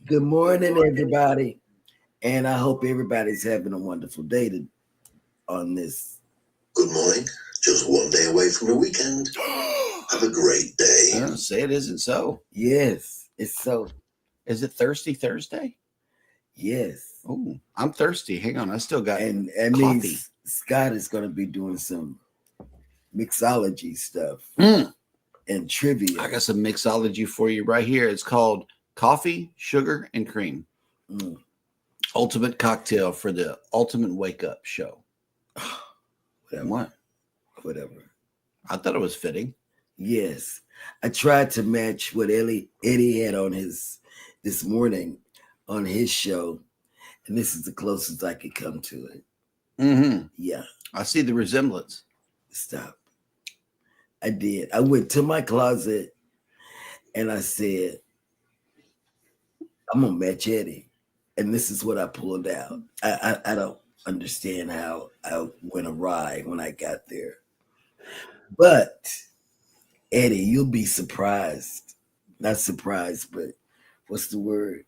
Good morning, everybody. And I hope everybody's having a wonderful day on this. Good morning. Just one day away from the weekend. Have a great day. Say it isn't so. Yes, it's so. Is it Thirsty Thursday? Yes. Oh, I'm thirsty. Hang on. I still got and coffee. Means Scott is going to be doing some mixology stuff and trivia. I got some mixology for you right here. It's called Coffee, Sugar, and Cream. Ultimate cocktail for the ultimate wake-up show. What? Whatever. I thought it was fitting. Yes. I tried to match what Eddie had on this morning on his show, and this is the closest I could come to it. Mm-hmm. Yeah. I see the resemblance. Stop. I did. I went to my closet, and I said, I'm gonna match Eddie, and this is what I pulled out. I don't understand how I went awry when I got there, but Eddie, you'll be surprised. Not surprised, but what's the word?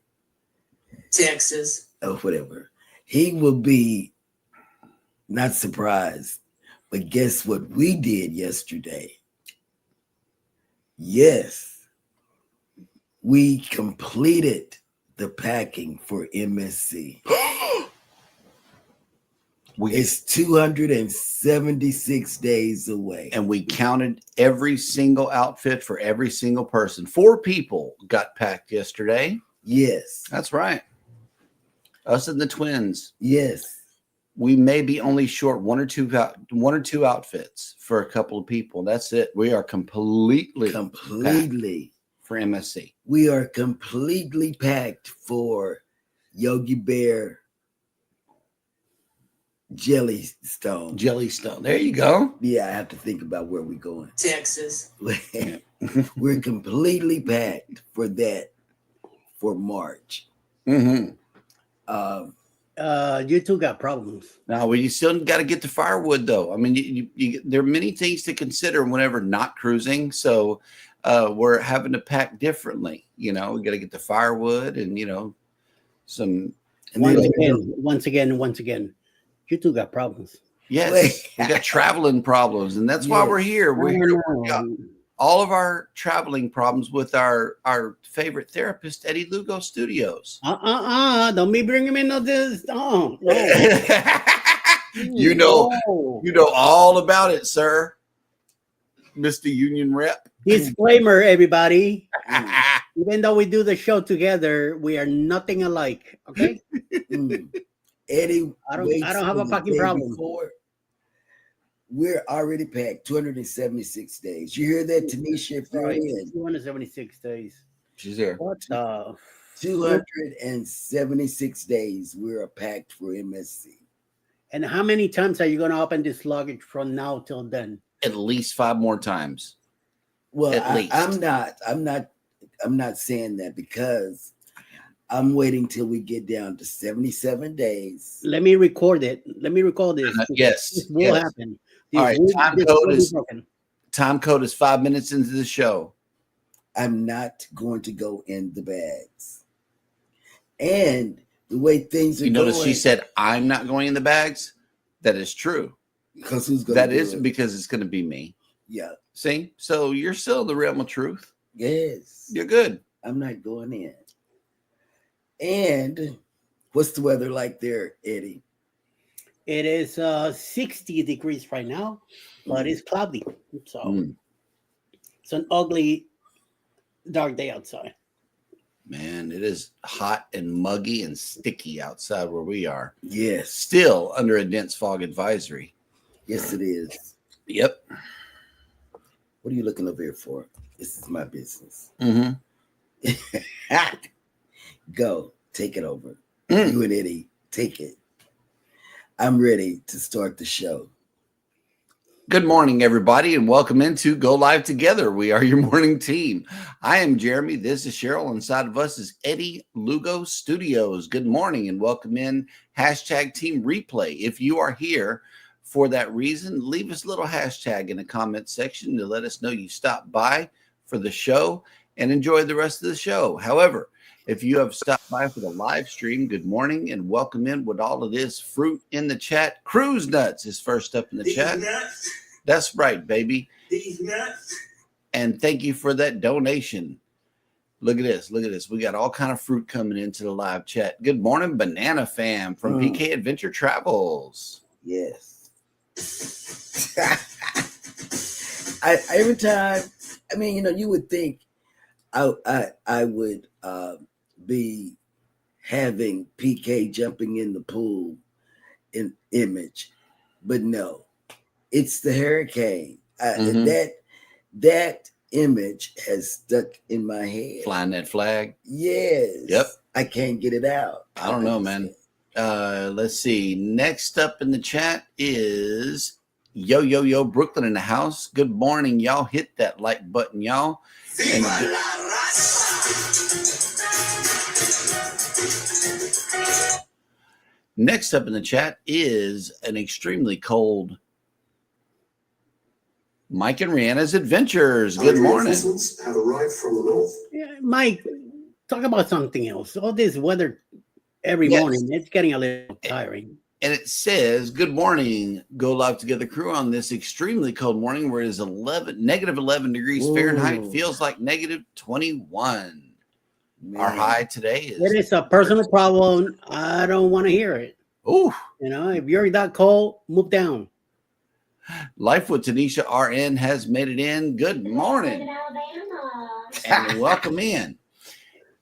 Texas. Oh, whatever. He will be not surprised. But guess what we did yesterday? Yes, we completed the packing for MSC. It's 276 days away. And we counted every single outfit for every single person. 4 people got packed yesterday. Yes. That's right. Us and the twins. Yes. We may be only short one or two outfits for a couple of people. That's it. We are completely for MSC. We are completely packed for Yogi Bear Jellystone. Jellystone. There you go. Yeah, I have to think about where we're going. Texas. We're completely packed for that for March. Mm-hmm. You two got problems. Now, we still got to get the firewood, though. I mean, there are many things to consider whenever not cruising. So we're having to pack differently. You know, we got to get the firewood and, some. Once again, you two got problems. Yes, we got traveling problems. And that's why we're here. We're here to work out all of our traveling problems with our favorite therapist, Eddie Lugo Studios. Don't be bringing me no this. No. You know all about it, sir. Mr. Union Rep. Disclaimer, everybody. Even though we do the show together, we are nothing alike. Okay. Eddie, I don't have a fucking problem. We're already packed 276 days. You hear that, Tanisha? 276 days. She's there. What the? 276 days. We're packed for MSC. And how many times are you going to open this luggage from now till then? At least 5 more times. Well, I'm not saying that because I'm waiting till we get down to 77 days. Let me record it. Let me record this. Yes. This will yes. happen. All right. This Time will code be is broken. 5 minutes into the show. I'm not going to go in the bags. And the way things are You notice going, she said, "I'm not going in the bags." That is true. because who's going That to do is it? because it's going to be me. Yeah. See, so you're still in the realm of truth. Yes. You're good. I'm not going in. And what's the weather like there, Eddie? It is 60 degrees right now, but it's cloudy. So Mm. it's an ugly, dark day outside. Man, it is hot and muggy and sticky outside where we are. Yes. Still under a dense fog advisory. Yes, it is. Yep. What are you looking over here for? This is my business. Mm-hmm. Go. Take it over. Mm. You and Eddie, take it. I'm ready to start the show. Good morning, everybody, and welcome into Go Live Together. We are your morning team. I am Jeremy. This is Cheryl. Inside of us is Eddie Lugo Studios. Good morning and welcome in hashtag Team Replay. If you are here for that reason, leave us a little hashtag in the comment section to let us know you stopped by for the show and enjoy the rest of the show. However, if you have stopped by for the live stream, good morning and welcome in with all of this fruit in the chat. Cruise Nuts is first up in the chat. That's right, baby. These nuts. And thank you for that donation. Look at this. Look at this. We got all kind of fruit coming into the live chat. Good morning, Banana Fam from PK Adventure Travels. Yes. Every time, I mean, you would think I would be having PK jumping in the pool in image, but no, it's the hurricane. That image has stuck in my head. Flying that flag. Yes. Yep. I can't get it out. I don't know, man. Let's see. Next up in the chat is Yo Brooklyn in the house. Good morning, y'all. Hit that like button, y'all. Viva la raza. Next up in the chat is an extremely cold Mike and Rihanna's Adventures. Good morning. Reinforcements have arrived from the north. Yeah, Mike, talk about something else. All this weather every Yes. morning, it's getting a little tiring. And it says, good morning, Go Live Together crew on this extremely cold morning where it is negative 11 degrees Fahrenheit. Whoa. Feels like negative 21. Man. Our high today It is, is a personal problem. I don't want to hear it. ooh, If you're that cold, move down. Life with Tanisha RN has made it in. Good morning. And welcome in.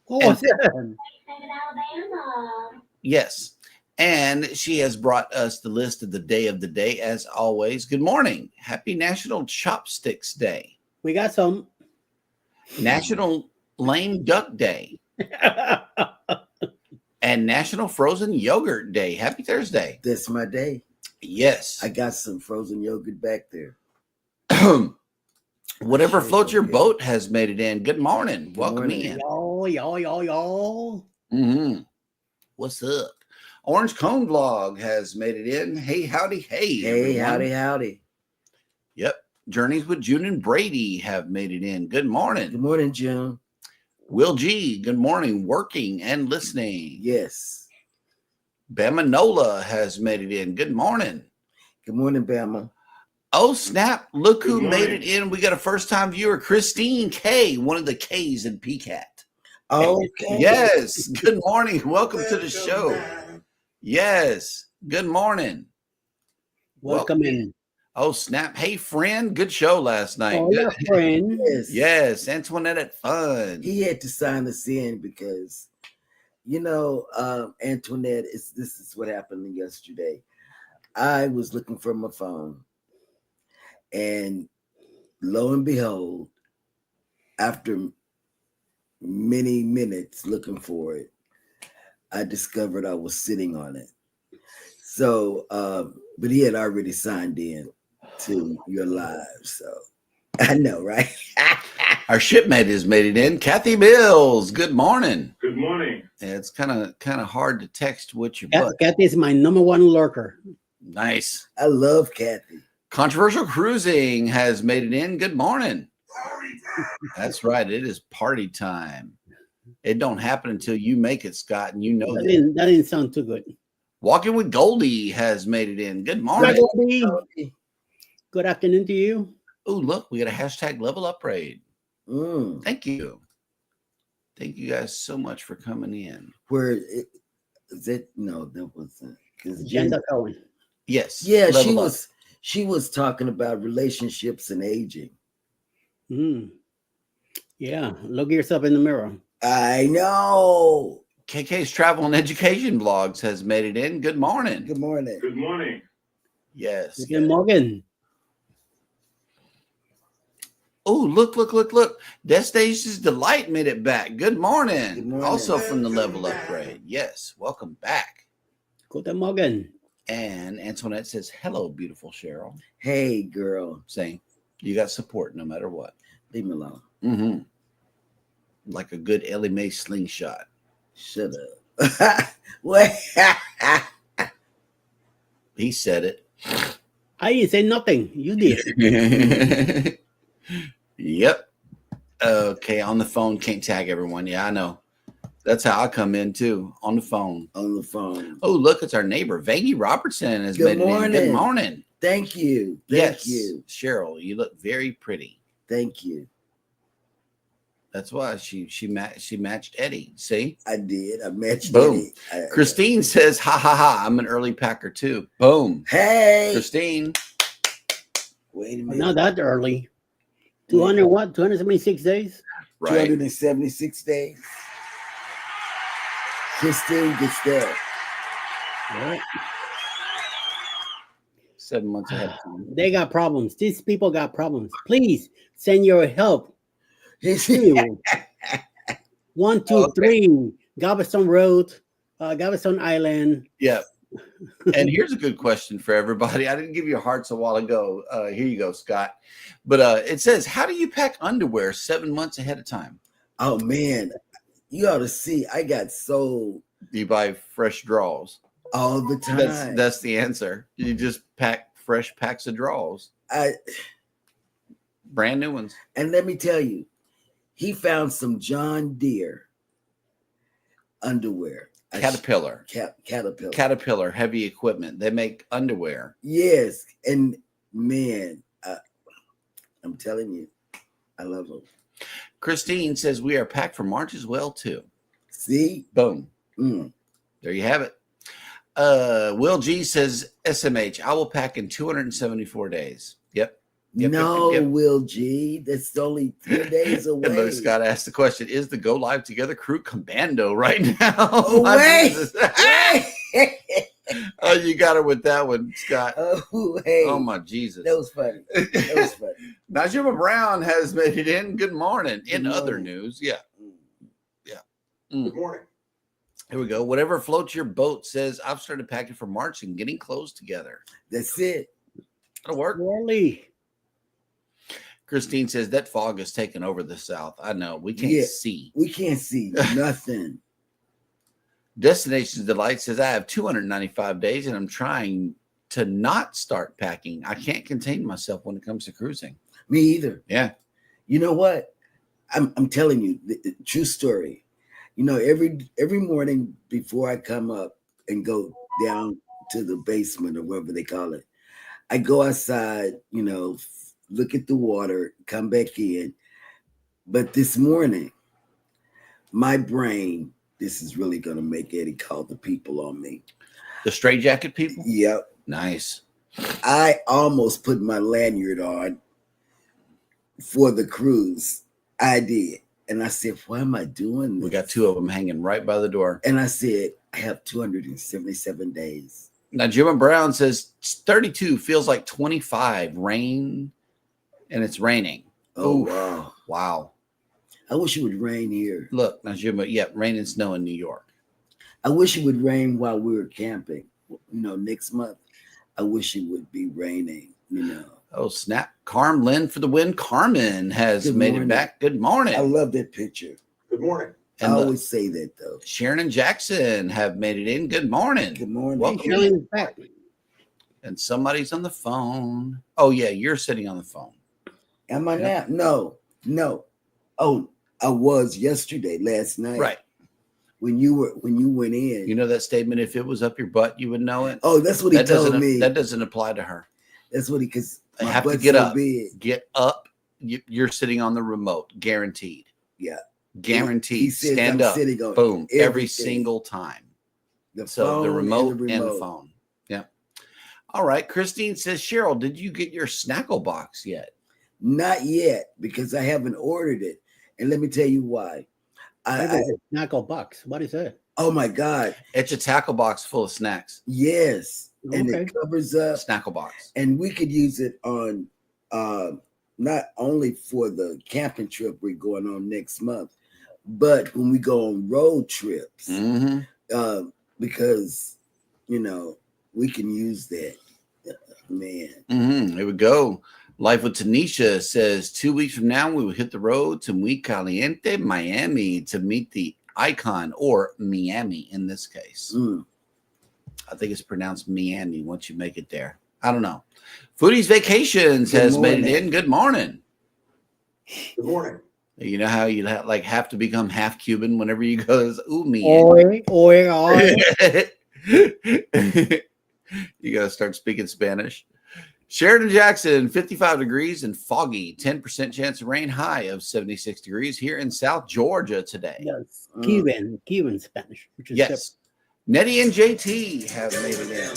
What was that? Yes. And she has brought us the list of the day as always. Good morning. Happy National Chopsticks Day. We got some. National Lame Duck Day. And National Frozen Yogurt Day. Happy Thursday. That's my day. Yes. I got some frozen yogurt back there. Whatever floats your Okay. boat has made it in. Good morning. Welcome morning. in. Y'all. Mm-hmm. What's up? Orange Cone Vlog has made it in. Hey, howdy, hey. Hey, everyone. howdy. Yep. Journeys with June and Brady have made it in. Good morning. Good morning, June. Will G, good morning. Working and listening. Yes. Bama Nola has made it in. Good morning. Good morning, Bama. Oh, snap. Look who Good made morning. it in. We got a first-time viewer, Christine K, one of the K's in PCAT. Okay. Yes. Good morning. Welcome to the Welcome show. back. Yes. Good morning. Welcome in. Oh, snap. Hey, friend. Good show last night. Oh, Good. yeah, friend. Yes. Yes. Antoinette at Fun. He had to sign us in because, Antoinette, this is what happened yesterday. I was looking for my phone, and lo and behold, after many minutes looking for it, I discovered I was sitting on it. So, but he had already signed in to your live. So I know, right? Our shipmate has made it in. Kathy Mills, good morning. Good morning. It's kind of hard to text what your butt. Kathy is my number one lurker. Nice. I love Kathy. Controversial Cruising has made it in. Good morning. That's right. It is party time. It don't happen until you make it, Scott, and you know that. That didn't sound too good. Walking with Goldie has made it in. Good morning. Goldie. Good afternoon to you. Oh, look, we got a hashtag level up raid. Thank you. Thank you guys so much for coming in. Where is it? No, that wasn't. Agenda Cohen. Yes. Yeah, level up. she was talking about relationships and aging. Yeah, look at yourself in the mirror. I know. KK's Travel and Education Blogs has made it in. Good morning. Good morning. Good morning. Yes. Good morning. Oh, look. Destinations Delight made it back. Good morning. Good morning. Also from the level upgrade. Yes. Welcome back. Good morning. And Antoinette says, hello, beautiful Cheryl. Hey, girl. Saying, you got support no matter what. Leave me alone. Mm-hmm. Like a good Ellie Mae slingshot. Shut up. What? He said it. I didn't say nothing. You did. Yep. Okay, on the phone, can't tag everyone. Yeah, I know. That's how I come in too, on the phone. On the phone. Oh, look, it's our neighbor. Vangie Robertson has Good made it in. morning. Good morning. Thank you. Yes, Thank you. Cheryl, you look very pretty. Thank you. That's why she matched Eddie. See? I did. I matched Boom. Eddie. Christine says, ha ha ha, I'm an early packer too. Boom. Hey. Christine. Wait a minute. Not that early. 200 what? 276 days? Right. 276 days. Christine gets there. Yeah. 7 months ahead of time. They got problems. These people got problems. Please send your help. 1, 2, 3 Galveston Road, Galveston Island. Yeah. And here's a good question for everybody. I didn't give you hearts a while ago. Here you go, Scott. But it says, how do you pack underwear 7 months ahead of time? Oh man, you ought to see. I got so Do you buy fresh draws? all the time. That's the answer. You just pack fresh packs of draws, brand new ones. And let me tell you, he found some John Deere underwear. Caterpillar. Caterpillar. Caterpillar heavy equipment. They make underwear. Yes, and man, I'm telling you, I love them. Christine says we are packed for March as well too. See, Boom. Mm. There you have it. Will G says SMH. I will pack in 274 days. Yep. No, Yep. Will G, that's only 3 days away. And look, Scott asked the question: is the Go Live Together crew commando right now? Oh, My wait. Jesus. Hey. Oh, you got her with that one, Scott. Oh, hey. Oh my Jesus. That was funny. That was funny. Najima Brown has made it in. Good morning. In Good other morning. news, yeah. Good morning. Here we go. Whatever floats your boat says I've started packing for March and getting clothes together. That's it. That'll work. Really? Christine says that fog has taken over the South. I know. We can't see. We can't see nothing. Destinations Delight says I have 295 days and I'm trying to not start packing. I can't contain myself when it comes to cruising. Me either. Yeah. You know what? I'm telling you, true story. You know, every morning before I come up and go down to the basement or whatever they call it, I go outside, you know, look at the water, come back in. But this morning, my brain, this is really going to make Eddie call the people on me. The straight jacket people? Yep. Nice. I almost put my lanyard on for the cruise. I did. And I said, why am I doing this? We got two of them hanging right by the door. And I said, I have 277 days. Now, Jim Brown says 32 feels like 25. Rain, and it's raining. Oh, Oof. wow. Wow. I wish it would rain here. Look, now, Jim, rain and snow in New York. I wish it would rain while we were camping. You know, next month, I wish it would be raining, you know. Oh, snap. Lynn for the win. Carmen has Good made morning. it back. Good morning. I love that picture. Good morning. And I always say that though. Sharon and Jackson have made it in. Good morning. Good morning. Welcome. Hey, Shelley's back. And somebody's on the phone. Oh, yeah, you're sitting on the phone. Am I Yeah. now? No. Oh, I was last night. Right. When you went in. You know that statement, if it was up your butt, you would know it? Oh, that's what he told me. That doesn't apply to her. That's what because I my have to butt's get so up. big. Get up. You're sitting on the remote. Guaranteed. Yeah. Guaranteed. He says Stand I'm up. sitting on Boom. Every everything. single time. The So phone the remote and and the phone. Yeah. All right. Christine says, Cheryl, did you get your Snackle box yet? Not yet because I haven't ordered it. And let me tell you why. Knuckle Bucks. What is that? Oh my God. It's a tackle box full of snacks. Yes. And Okay. it covers up. Snackle box. And we could use it on not only for the camping trip we're going on next month, but when we go on road trips. Mm-hmm. Because we can use that. Man. Mm-hmm. Here we go. Life with Tanisha says 2 weeks from now, we will hit the road to Muy Caliente, Miami to meet the icon, or Miami in this case. I think it's pronounced Miami once you make it there. I don't know. Foodies Vacations Good has made morning. it in. Good morning. Good morning. You know how you have to become half Cuban whenever you go, ooh, Miami. Oy. You got to start speaking Spanish. Sheridan Jackson, 55 degrees and foggy, 10% chance of rain, high of 76 degrees here in South Georgia today. Yes. Cuban Spanish. Which is Yes. Nettie and JT have made it in.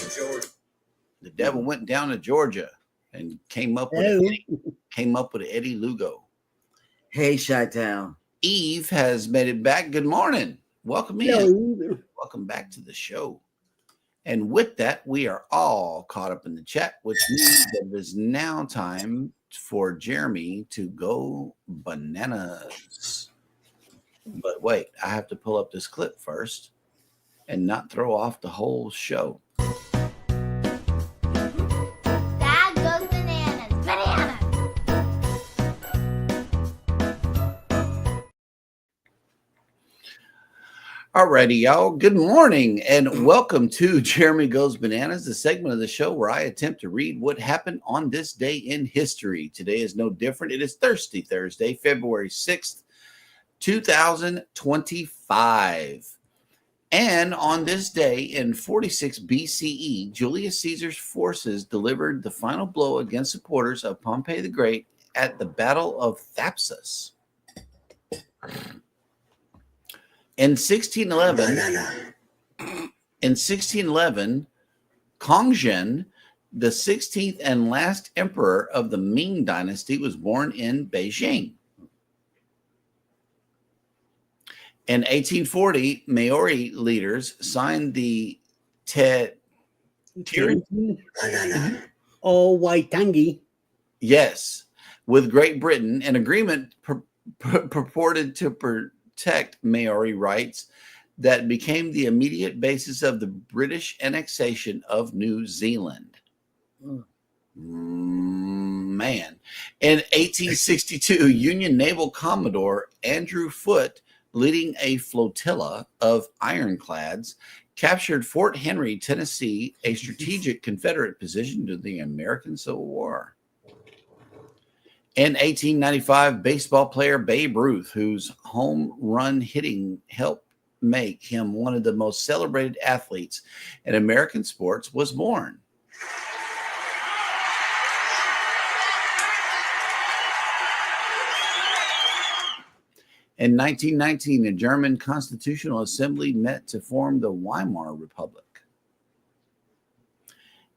The devil went down to Georgia and came up with Eddie Lugo. Hey, Chi-Town. Eve has made it back. Good morning. Welcome in. Hello. Welcome back to the show. And with that, we are all caught up in the chat, which means that it is now time for Jeremy to go bananas. But wait, I have to pull up this clip first and not throw off the whole show. Dad goes bananas. Bananas. Alrighty, y'all. Good morning and welcome to Jeremy Goes Bananas, the segment of the show where I attempt to read what happened on this day in history. Today is no different. It is Thursday, February 6th, 2025. And on this day in 46 BCE, Julius Caesar's forces delivered the final blow against supporters of Pompey the Great at the Battle of Thapsus. In 1611, Kongzhen, the 16th and last emperor of the Ming Dynasty, was born in Beijing. In 1840, Maori leaders signed the Waitangi. Yes, with Great Britain, an agreement purported to protect Maori rights that became the immediate basis of the British annexation of New Zealand. Man. In 1862, Union Naval Commodore Andrew Foote, leading a flotilla of ironclads, captured Fort Henry, Tennessee, a strategic Confederate position during the American Civil War. In 1895, baseball player Babe Ruth, whose home run hitting helped make him one of the most celebrated athletes in American sports, was born. In 1919, the German Constitutional Assembly met to form the Weimar Republic.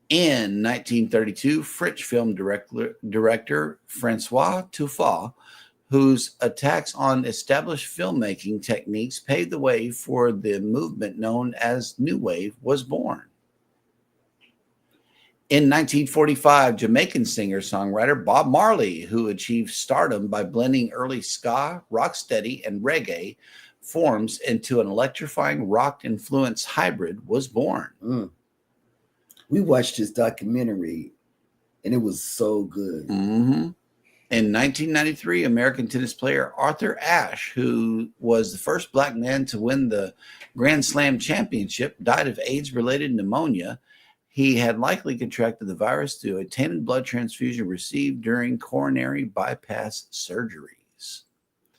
In 1932, French film director Francois Truffaut, whose attacks on established filmmaking techniques paved the way for the movement known as New Wave, was born. In 1945, Jamaican singer-songwriter Bob Marley, who achieved stardom by blending early ska, rocksteady, and reggae forms into an electrifying rock-influenced hybrid, was born. We watched his documentary and it was so good. Mm-hmm. In 1993, American tennis player Arthur Ashe, who was the first black man to win the Grand Slam championship, died of AIDS-related pneumonia. He had likely contracted the virus through a tainted blood transfusion received during coronary bypass surgeries.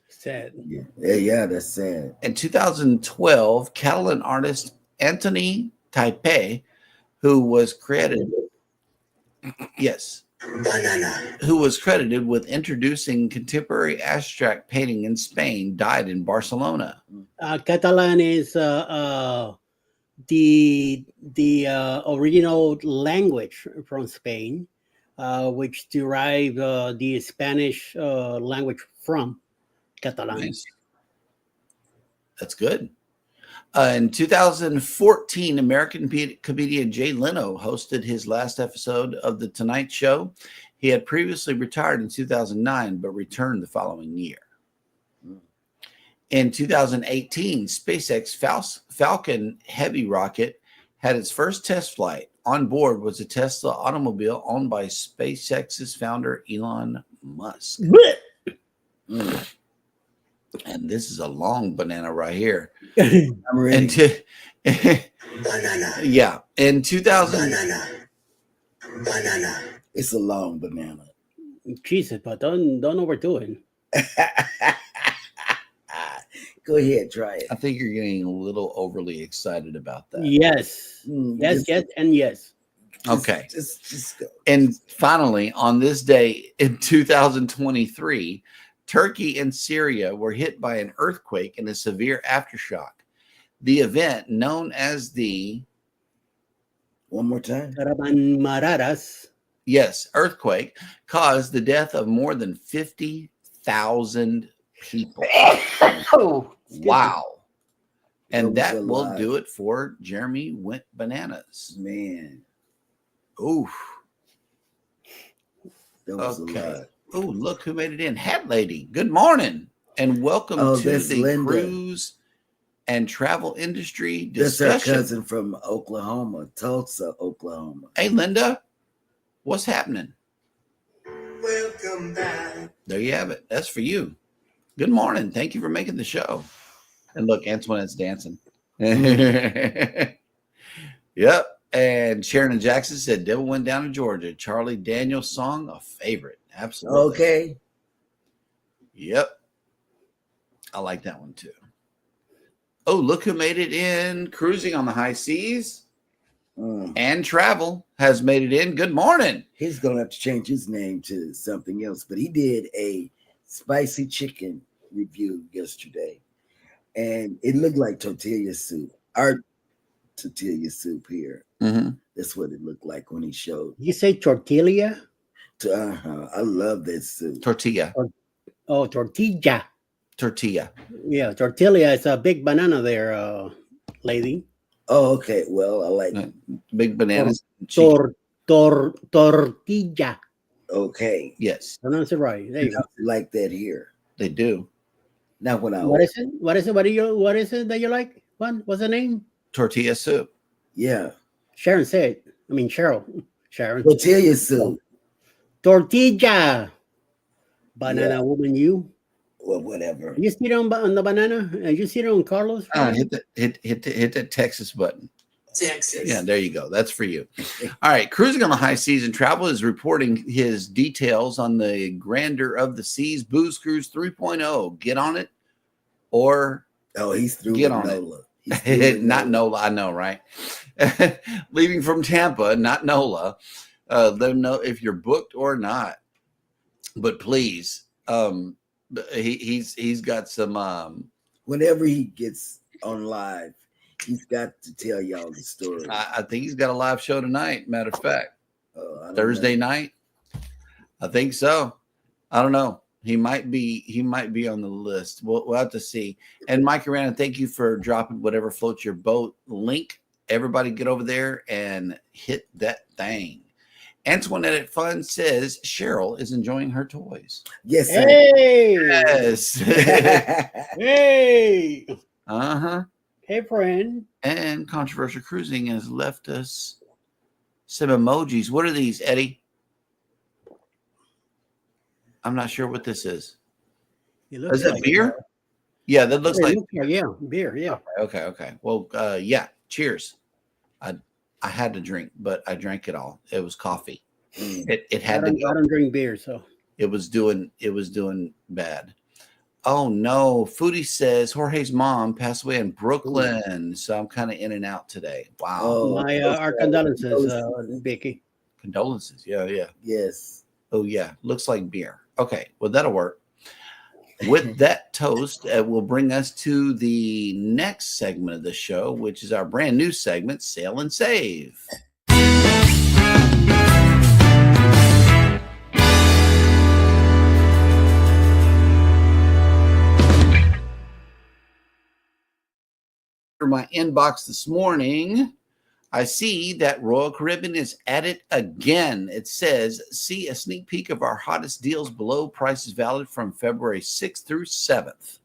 Sad. Yeah, that's sad. In 2012, Catalan artist Antoni Taipei, who was credited with introducing contemporary abstract painting in Spain, died in Barcelona. Catalan is the original language from Spain, which derived the Spanish language from Catalan. Nice. That's good. In 2014, American comedian Jay Leno hosted his last episode of The Tonight Show. He had previously retired in 2009, but returned the following year. In 2018, SpaceX Falcon Heavy rocket had its first test flight. On board was a Tesla automobile owned by SpaceX's founder, Elon Musk. And this is a long banana right here. I'm ready. Yeah. In 2000. Banana. It's a long banana. Jesus, but don't overdo it. Go ahead, try it. I think you're getting a little overly excited about that. Yes. Yes, and yes. Okay. Just go. And finally, on this day in 2023, Turkey and Syria were hit by an earthquake and a severe aftershock. The event, known as the One more time. Mararas. Yes, earthquake, caused the death of more than 50,000 people. Wow. And that will do it for Jeremy Went Bananas. Man. Oof. That was a Okay. lot. Oh, look who made it in. Hat Lady, good morning. And welcome to that's the Linda. cruise and travel industry That's our discussion. cousin from Oklahoma, Tulsa, Oklahoma. Hey, Linda, what's happening? Welcome back. There you have it. That's for you. Good morning. Thank you for making the show. And look, Antoinette's dancing. Yep. And Sharon Jackson said, Devil Went Down to Georgia. Charlie Daniels song, a favorite. Absolutely. Okay. Yep. I like that one too. Oh, look who made it in. Cruising on the High Seas and Travel has made it in. Good morning. He's going to have to change his name to something else, but he did a spicy chicken review yesterday, and it looked like tortilla soup. Our tortilla soup here. Mm-hmm. That's what it looked like when he showed. You say tortilla? I love that soup. Tortilla. Oh, tortilla. Tortilla. Yeah, tortilla is a big banana there, lady. Oh, okay. Well, I like Big bananas. Tortilla. Okay. Yes, Pronounce it right. There you go. Like that here. they do. Now when I What is it? What is it? What is it that you like? What's the name? Tortilla soup. yeah, Sharon said. I mean Cheryl. Sharon. tortilla soup. Tortilla. Banana Yeah. woman, you. Well, whatever. You sit on the banana? You sit on Carlos? Hit that Texas button. Texas. Yeah, there you go. That's for you. All right. Cruising on the High Seas and Travel is reporting his details on the Grandeur of the Seas Booze Cruise 3.0. Get on it or Oh, he's through Get with on it. Nola. He's through with not NOLA. I know, right? Leaving from Tampa, not NOLA. Let them know if you're booked or not. But please, he's got some. Whenever he gets on live, he's got to tell y'all the story. I think he's got a live show tonight. Matter of fact, I don't Thursday know. night. I think so. I don't know. He might be on the list. We'll have to see. And Mike Arana, thank you for dropping whatever floats your boat link. Everybody get over there and hit that thing. Antoinette at Fun says Cheryl is enjoying her toys. Yes, sir. Hey! Yes. Hey! Uh-huh. Hey, friend. And Controversial Cruising has left us some emojis. What are these, Eddie? I'm not sure what this is. It looks Is that like beer? Yeah, that looks like. yeah, beer. Yeah. Okay. Well, yeah. Cheers. I had to drink, but I drank it all. It was coffee. It had to go. I don't drink beer, so It was doing bad. Oh no. Foodie says Jorge's mom passed away in Brooklyn. So I'm kind of in and out today. Wow. Oh, my our condolences, Vicky. Condolences. Yeah. yes. Oh yeah. Looks like beer. Okay. Well, that'll work. With that toast, will bring us to the next segment of the show, which is our brand new segment, Sail and Save. For my inbox this morning, I see that Royal Caribbean is at it again. It says, see a sneak peek of our hottest deals below. Prices valid from February 6th through 7th.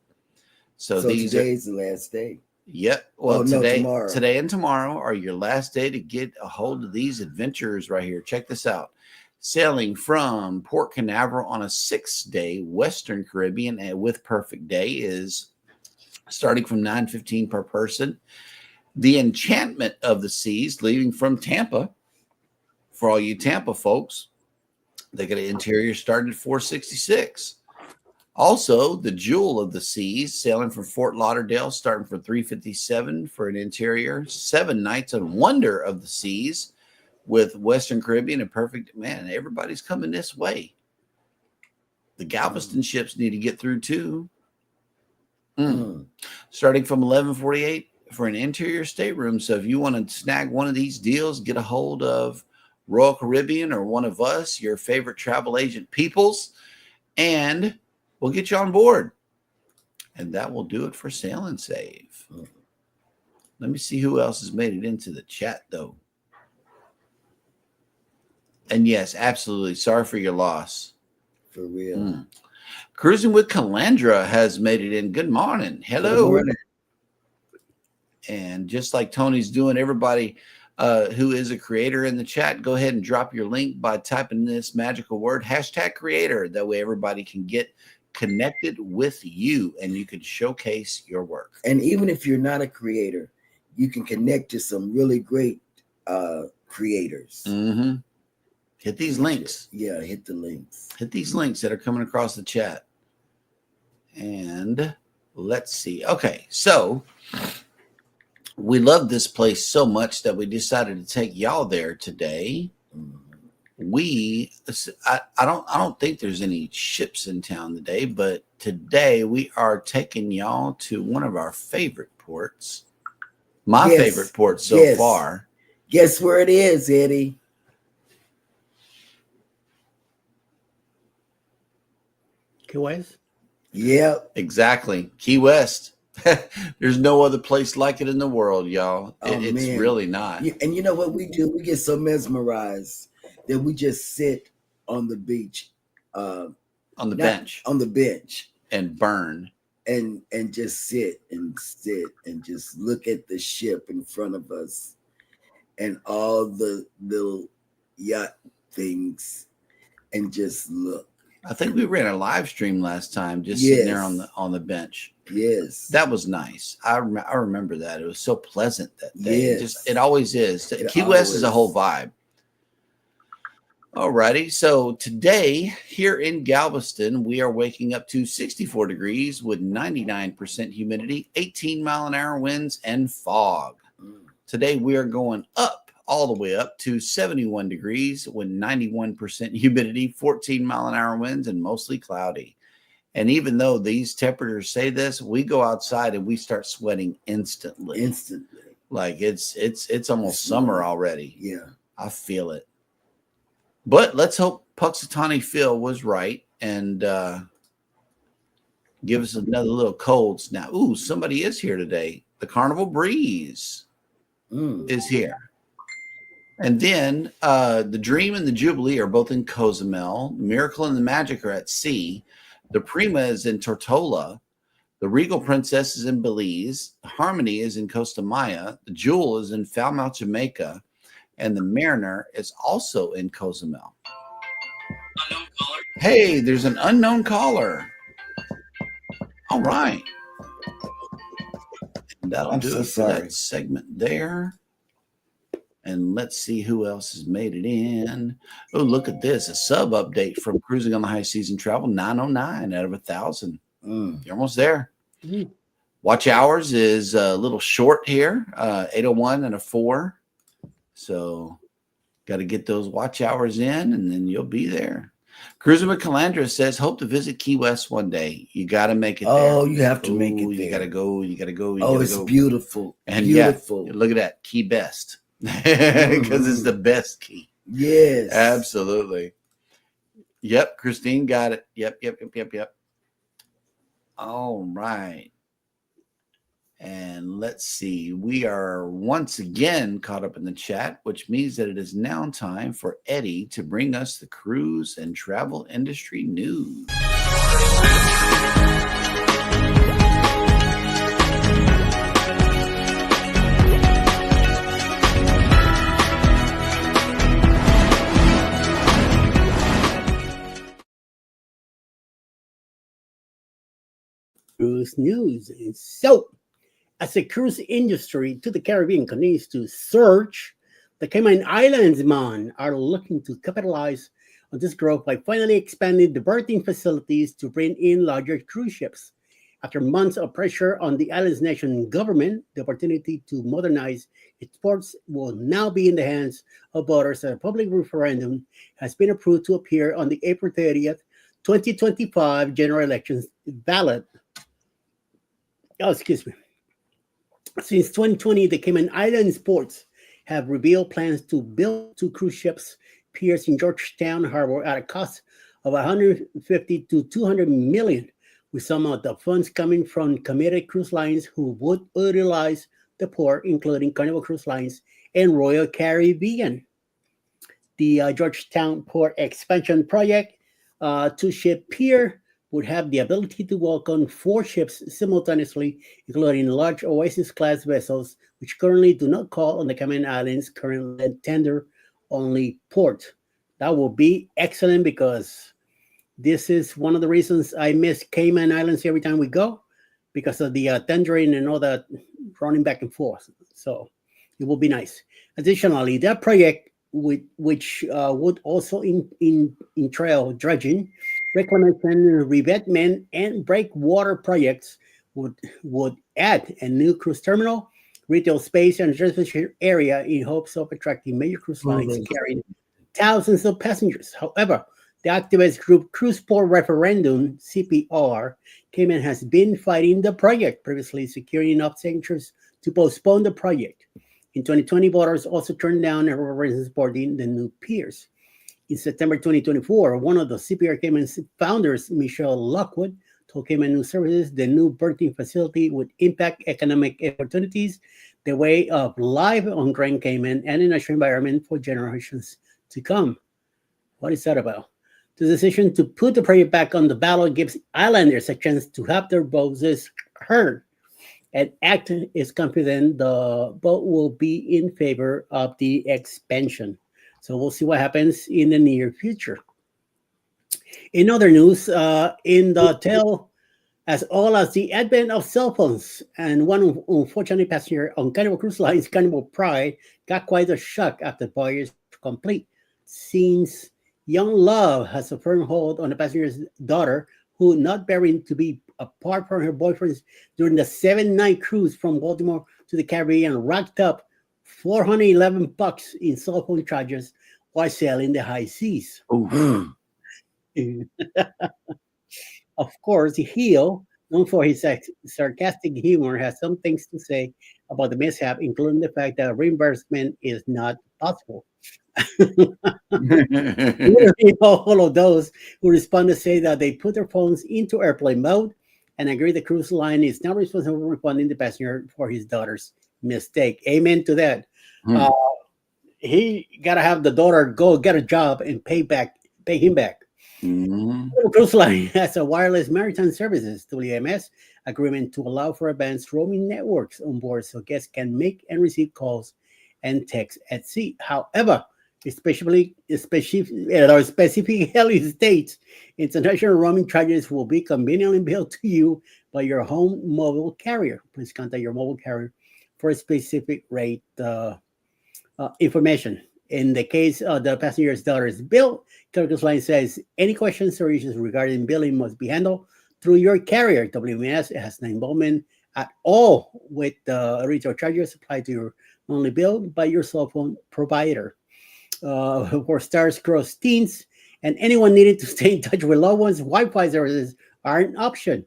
So these today's the last day. Yep. Well, tomorrow. Today and tomorrow are your last day to get a hold of these adventures right here. Check this out. Sailing from Port Canaveral on a 6-day Western Caribbean and with perfect day is starting from $9.15 per person. The Enchantment of the Seas, leaving from Tampa, for all you Tampa folks, they got an interior starting at $466. Also, the Jewel of the Seas, sailing from Fort Lauderdale, starting for $357 for an interior. 7 nights on Wonder of the Seas with Western Caribbean and perfect. Man, everybody's coming this way. The Galveston ships need to get through too. Starting from $1148 for an interior stateroom. So if you want to snag one of these deals, get a hold of Royal Caribbean or one of us, your favorite travel agent peoples, and we'll get you on board. And that will do it for Sail and Save. Let me see who else has made it into the chat, though. And yes, absolutely. Sorry for your loss. For real. Cruising with Calandra has made it in. Good morning. Hello. Good morning. And just like Tony's doing, everybody who is a creator in the chat, go ahead and drop your link by typing this magical word, #creator. That way everybody can get connected with you and you can showcase your work. And even if you're not a creator, you can connect to some really great creators. Hit these links. Yeah, hit the links. Hit these links that are coming across the chat. And let's see. Okay, so we love this place so much that we decided to take y'all there today. I don't think there's any ships in town today, but today we are taking y'all to one of our favorite ports. My favorite port so far. Guess where it is, Eddie? Key West? Yep. Exactly. Key West. There's no other place like it in the world, y'all. It's really not. And you know what we do? We get so mesmerized that we just sit on the beach. On the bench. On the bench. And burn. And just sit and just look at the ship in front of us and all the little yacht things and just look. I think we ran a live stream last time, just sitting there on the bench. Yes, that was nice. I remember that. It was so pleasant that day. Yes. It always is. Key West is a whole vibe. Alrighty, so today here in Galveston, we are waking up to 64 degrees with 99% humidity, 18-mile-an-hour winds, and fog. Today we are going up all the way up to 71 degrees with 91% humidity, 14-mile-an-hour winds, and mostly cloudy. And even though these temperatures say this, we go outside and we start sweating instantly. Like it's almost summer already. Yeah, I feel it. But let's hope Puxatawny Phil was right and give us another little cold snap. Ooh, somebody is here today. The Carnival Breeze is here. And then the Dream and the Jubilee are both in Cozumel. Miracle and the Magic are at sea. The Prima is in Tortola. The Regal Princess is in Belize. The Harmony is in Costa Maya. The Jewel is in Falmouth, Jamaica. And the Mariner is also in Cozumel. Hey, there's an unknown caller. All right. And that'll I'm do so it for sorry. that segment there. And let's see who else has made it in. Oh, look at this. A sub update from Cruising on the High Season Travel, 909 out of 1,000. You're almost there. Mm. Watch hours is a little short here, 801 and a 4. So got to get those watch hours in, and then you'll be there. Cruiser with Calandra says, hope to visit Key West one day. You got to make it there. Oh, you have to make it You there. got to go. You got to go. You Oh, gotta it's go. beautiful. And Beautiful. yeah, look at that. Key Best. Because it's the best key. Yes. Absolutely. Yep, Christine got it. Yep. All right. And let's see. We are once again caught up in the chat, which means that it is now time for Eddie to bring us the cruise and travel industry news. Cruise news. So, as the cruise industry to the Caribbean continues to surge, the Cayman Islands, are looking to capitalize on this growth by finally expanding the berthing facilities to bring in larger cruise ships. After months of pressure on the island's national government, the opportunity to modernize its ports will now be in the hands of voters. A public referendum has been approved to appear on the April 30th, 2025 general elections ballot. Oh, excuse me. Since 2020, the Cayman Islands ports have revealed plans to build 2 cruise ships piers in Georgetown Harbor at a cost of 150 to 200 million, with some of the funds coming from committed cruise lines who would utilize the port, including Carnival Cruise Lines and Royal Caribbean. The Georgetown Port Expansion Project 2-ship pier would have the ability to welcome 4 ships simultaneously, including large Oasis-class vessels, which currently do not call on the Cayman Islands' current tender-only port. That will be excellent because this is one of the reasons I miss Cayman Islands every time we go, because of the tendering and all that running back and forth. So it will be nice. Additionally, that project, which would also entail dredging, reclamation, revetment, and breakwater projects, would add a new cruise terminal, retail space, and reservation area in hopes of attracting major cruise lines carrying thousands of passengers. However, the activist group Cruiseport Referendum, CPR, Cayman has been fighting the project, previously securing enough signatures to postpone the project. In 2020, voters also turned down a referendum supporting the new piers. In September 2024, one of the CPR Cayman founders, Michelle Lockwood, told Cayman News Services the new berthing facility would impact economic opportunities, the way of life on Grand Cayman, and the natural environment for generations to come. What is that about? The decision to put the project back on the ballot gives islanders a chance to have their voices heard, and ACT is confident the vote will be in favor of the expansion. So we'll see what happens in the near future. In other news, in the tail, as well as the advent of cell phones, and one unfortunate passenger on Carnival Cruise Line's Carnival Pride got quite a shock after the voyage complete. Since young love has a firm hold on the passenger's daughter, who not bearing to be apart from her boyfriends during the 7-night cruise from Baltimore to the Caribbean, racked up $411 in cell phone charges while sailing the high seas. Of course, Heel, known for his sarcastic humor, has some things to say about the mishap, including the fact that reimbursement is not possible. All of those who respond to say that they put their phones into airplane mode and agree the cruise line is now responsible for refunding the passenger for his daughter's mistake. Amen to that. He gotta have the daughter go get a job and pay him back. Cruise Line has a wireless maritime services (WMS) agreement to allow for advanced roaming networks on board, so guests can make and receive calls and texts at sea. However, specifically states international roaming charges will be conveniently billed to you by your home mobile carrier. Please contact your mobile carrier for a specific rate information. In the case of the passenger's daughter's bill, Turkish Line says any questions or issues regarding billing must be handled through your carrier. WMS has no involvement at all with the retail charges applied to your monthly bill by your cell phone provider. For stars, cross teens, and anyone needing to stay in touch with loved ones, Wi-Fi services are an option.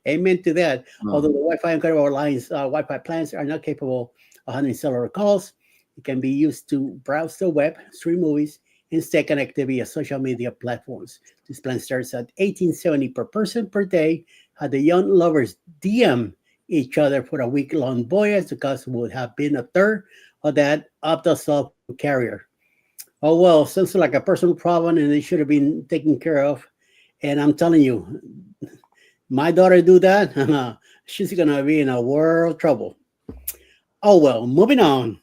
Amen to that. Although the Wi-Fi and Cable Lines Wi-Fi plans are not capable of handling cellular calls, it can be used to browse the web, stream movies, and stay connected via social media platforms. This plan starts at $18.70 per person per day. Had the young lovers DM each other for a week-long voyage, the cost would have been a third of that of the cell carrier. Oh well, sounds like a personal problem, and it should have been taken care of. And I'm telling you, my daughter do that, she's gonna be in a world of trouble. Oh well, moving on.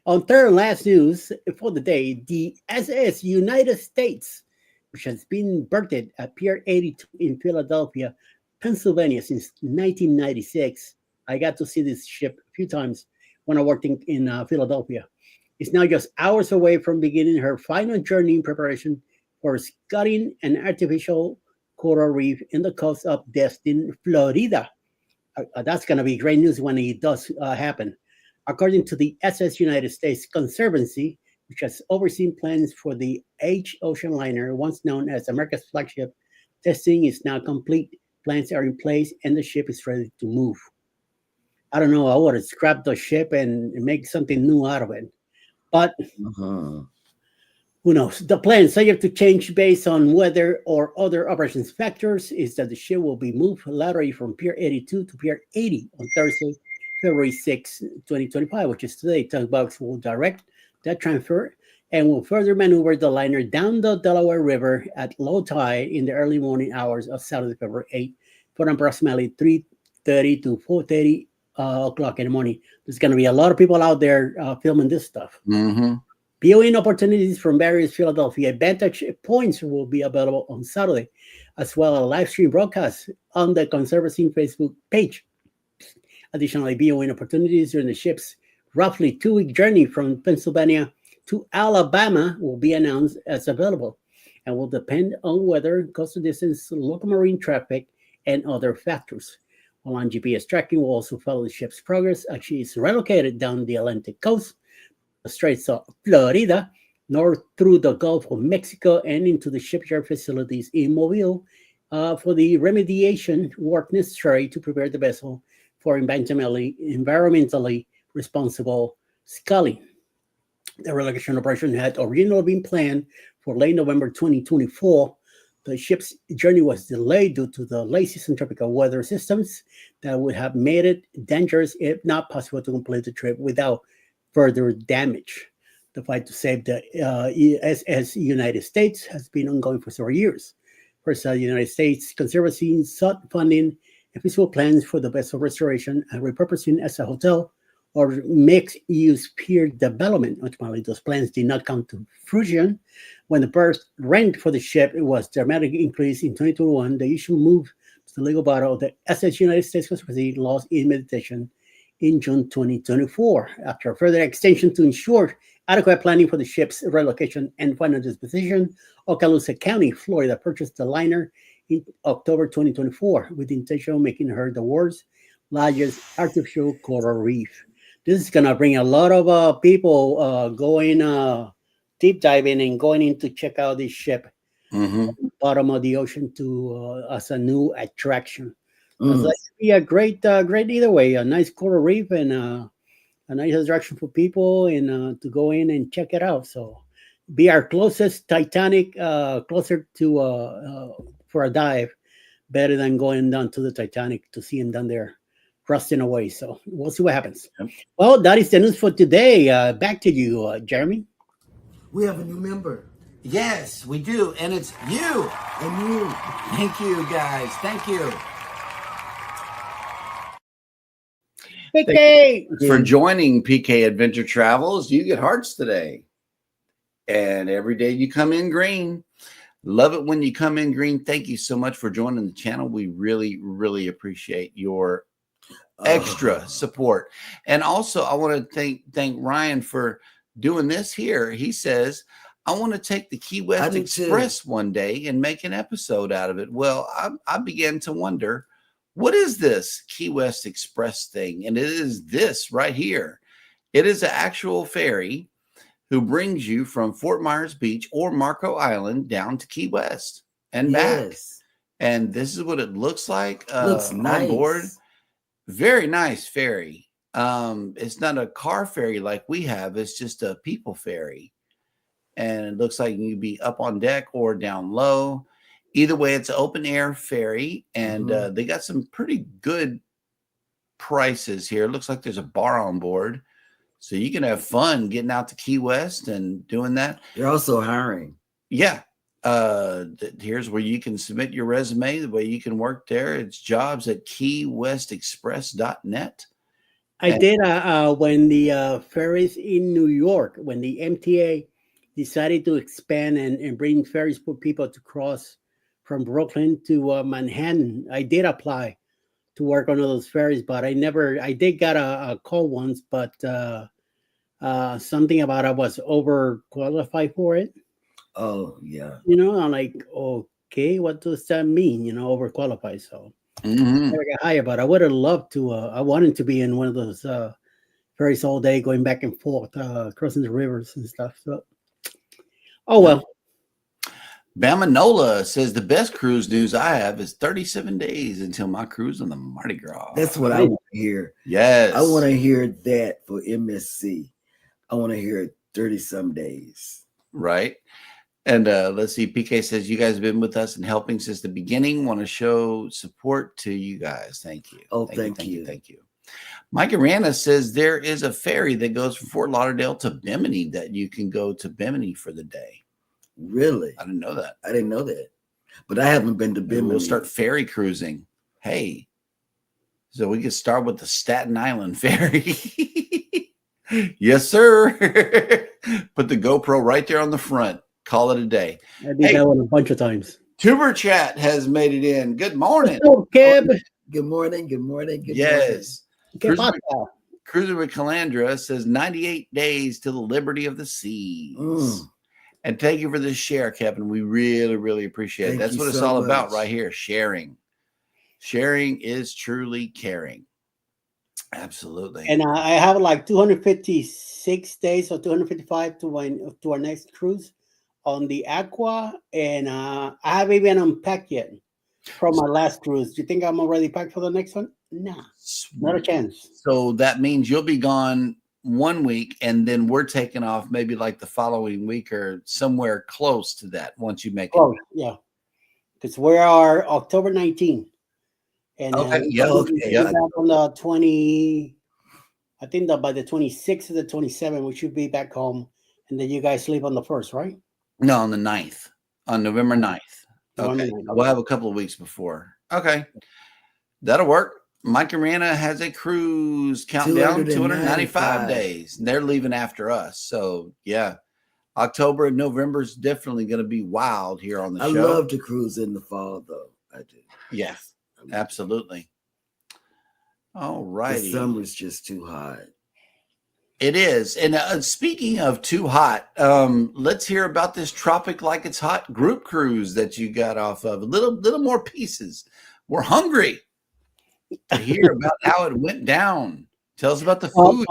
On third and last news for the day, the SS United States, which has been berthed at Pier 82 in Philadelphia, Pennsylvania since 1996. I got to see this ship a few times when I worked in Philadelphia. Is now just hours away from beginning her final journey in preparation for scudding an artificial coral reef in the coast of Destin, Florida. That's going to be great news when it does happen. According to the SS United States Conservancy, which has overseen plans for the H ocean liner, once known as America's flagship, testing is now complete. Plans are in place, and the ship is ready to move. I don't know. I would have scrapped the ship and make something new out of it. But who knows? The plan, subject to change based on weather or other operations factors, is that the ship will be moved laterally from Pier 82 to Pier 80 on Thursday, February 6, 2025, which is today. Tugboats will direct that transfer and will further maneuver the liner down the Delaware River at low tide in the early morning hours of Saturday, February 8, for approximately 3:30 to 4:30 o'clock in the morning. There's going to be a lot of people out there filming this stuff. Viewing opportunities from various Philadelphia vantage points will be available on Saturday, as well as a live stream broadcast on the Conservancy Facebook page. Additionally, viewing opportunities during the ship's roughly 2-week journey from Pennsylvania to Alabama will be announced as available and will depend on weather, coastal distance, local marine traffic, and other factors. Online GPS tracking will also follow the ship's progress as she is relocated down the Atlantic coast, the Straits of Florida, north through the Gulf of Mexico, and into the shipyard facilities in Mobile for the remediation work necessary to prepare the vessel for environmentally responsible sculling. The relocation operation had originally been planned for late November 2024. The ship's journey was delayed due to the late season tropical weather systems that would have made it dangerous, if not possible, to complete the trip without further damage. The fight to save the SS United States has been ongoing for several years. First, the United States Conservancy sought funding and feasible plans for the vessel restoration and repurposing as a hotel or mixed-use pier development. Ultimately, those plans did not come to fruition. When the berth rent for the ship was dramatically increased in 2021, the issue moved to the legal battle of the SS United States Conservancy lost in meditation in June 2024. After a further extension to ensure adequate planning for the ship's relocation and final disposition, Okaloosa County, Florida, purchased the liner in October 2024 with the intention of making her the world's largest artificial coral reef. This is going to bring a lot of people going deep diving and going in to check out this ship bottom of the ocean to as a new attraction. It's like to be a great either way. A nice coral reef and a nice attraction for people and to go in and check it out. So be our closest Titanic, closer to for a dive, better than going down to the Titanic to see him down there rusting away. So we'll see what happens. Yep. Well, that is the news for today. Back to you, Jeremy. We have a new member. Yes, we do. And it's you. And you. Thank you, guys. Thank you. PK. For joining PK Adventure Travels. You get hearts today. And every day you come in green. Love it when you come in green. Thank you so much for joining the channel. We really, really appreciate your extra support. And also, I want to thank Ryan for doing this here. He says, I want to take the Key West Express one day and make an episode out of it. Well, I began to wonder, what is this Key West Express thing? And it is this right here. It is an actual ferry who brings you from Fort Myers Beach or Marco Island down to Key West and back. And this is what it looks like Looks nice. on board. Very nice ferry. It's not a car ferry like we have. It's just a people ferry. And it looks like you can be up on deck or down low. Either way, it's an open air ferry. And they got some pretty good prices here. It looks like there's a bar on board. So you can have fun getting out to Key West and doing that. They're also hiring. Yeah. Here's where you can submit your resume, the way you can work there. It's jobs at keywestexpress.net. I did when the ferries in New York, when the MTA decided to expand and bring ferries for people to cross from Brooklyn to Manhattan. I did apply to work on those ferries, but I did get a call once, but something about I was overqualified for it. Oh, yeah. I'm like, okay, what does that mean? Overqualified. So I never got hired, but I would have loved to. I wanted to be in one of those ferries all day, going back and forth, crossing the rivers and stuff. So, well. Bama Nola says the best cruise news I have is 37 days until my cruise on the Mardi Gras. That's what I want to hear. Yes. I want to hear that for MSC. I want to hear 30-some days. Right. And let's see. PK says, you guys have been with us and helping since the beginning. Want to show support to you guys. Thank you. Oh, thank you. Thank you. Mike Arana says there is a ferry that goes from Fort Lauderdale to Bimini that you can go to Bimini for the day. Really? I didn't know that. I didn't know that. But I haven't been to Bimini. We'll start ferry cruising. Hey. So we could start with the Staten Island ferry. Yes, sir. Put the GoPro right there on the front. Call it a day. I did that one a bunch of times. Tuber Chat has made it in. Good morning. Hello, Keb. Good morning. Good morning. Good Yes. morning. Cruiser with Calandra says 98 days to the liberty of the seas. And thank you for this share, Kevin. We really, really appreciate it. That's what it's all about right here. Sharing. Sharing is truly caring. Absolutely. And I have like 256 days or 255 to our next cruise on the Aqua. And I haven't even unpacked yet from my last cruise. Do you think I'm already packed for the next one? Nah, not a chance. So that means you'll be gone 1 week, and then we're taking off maybe like the following week or somewhere close to that once you make it. Yeah. Because we are October 19th. And okay. Back on the 20, I think that by the 26th or the 27th, we should be back home. And then you guys leave on the 1st, right? No, on the 9th, on November 9th. Okay. November 9th. We'll have a couple of weeks before. Okay. That'll work. Mike Arena has a cruise countdown, 295 days. And they're leaving after us. So, yeah, October and November is definitely going to be wild here on the show. I love to cruise in the fall, though. I do. Yeah, absolutely. All right. The summer's just too hot. It is. And speaking of too hot, let's hear about this Tropic Like It's Hot group cruise that you got off of. A little more pieces. We're hungry to hear about how it went down. Tell us about the food.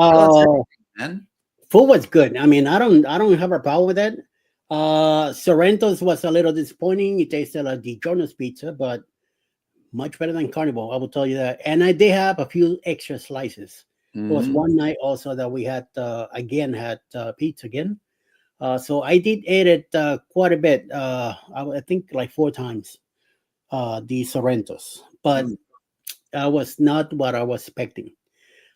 Man. Food was good. I mean, I don't have a problem with that. Sorrento's was a little disappointing. It tasted like the Jonas pizza, but much better than Carnival, I will tell you that. And I did have a few extra slices. It was one night also that we had pizza again. So I did eat it quite a bit. I think like 4 times the Sorrentos, but was not what I was expecting.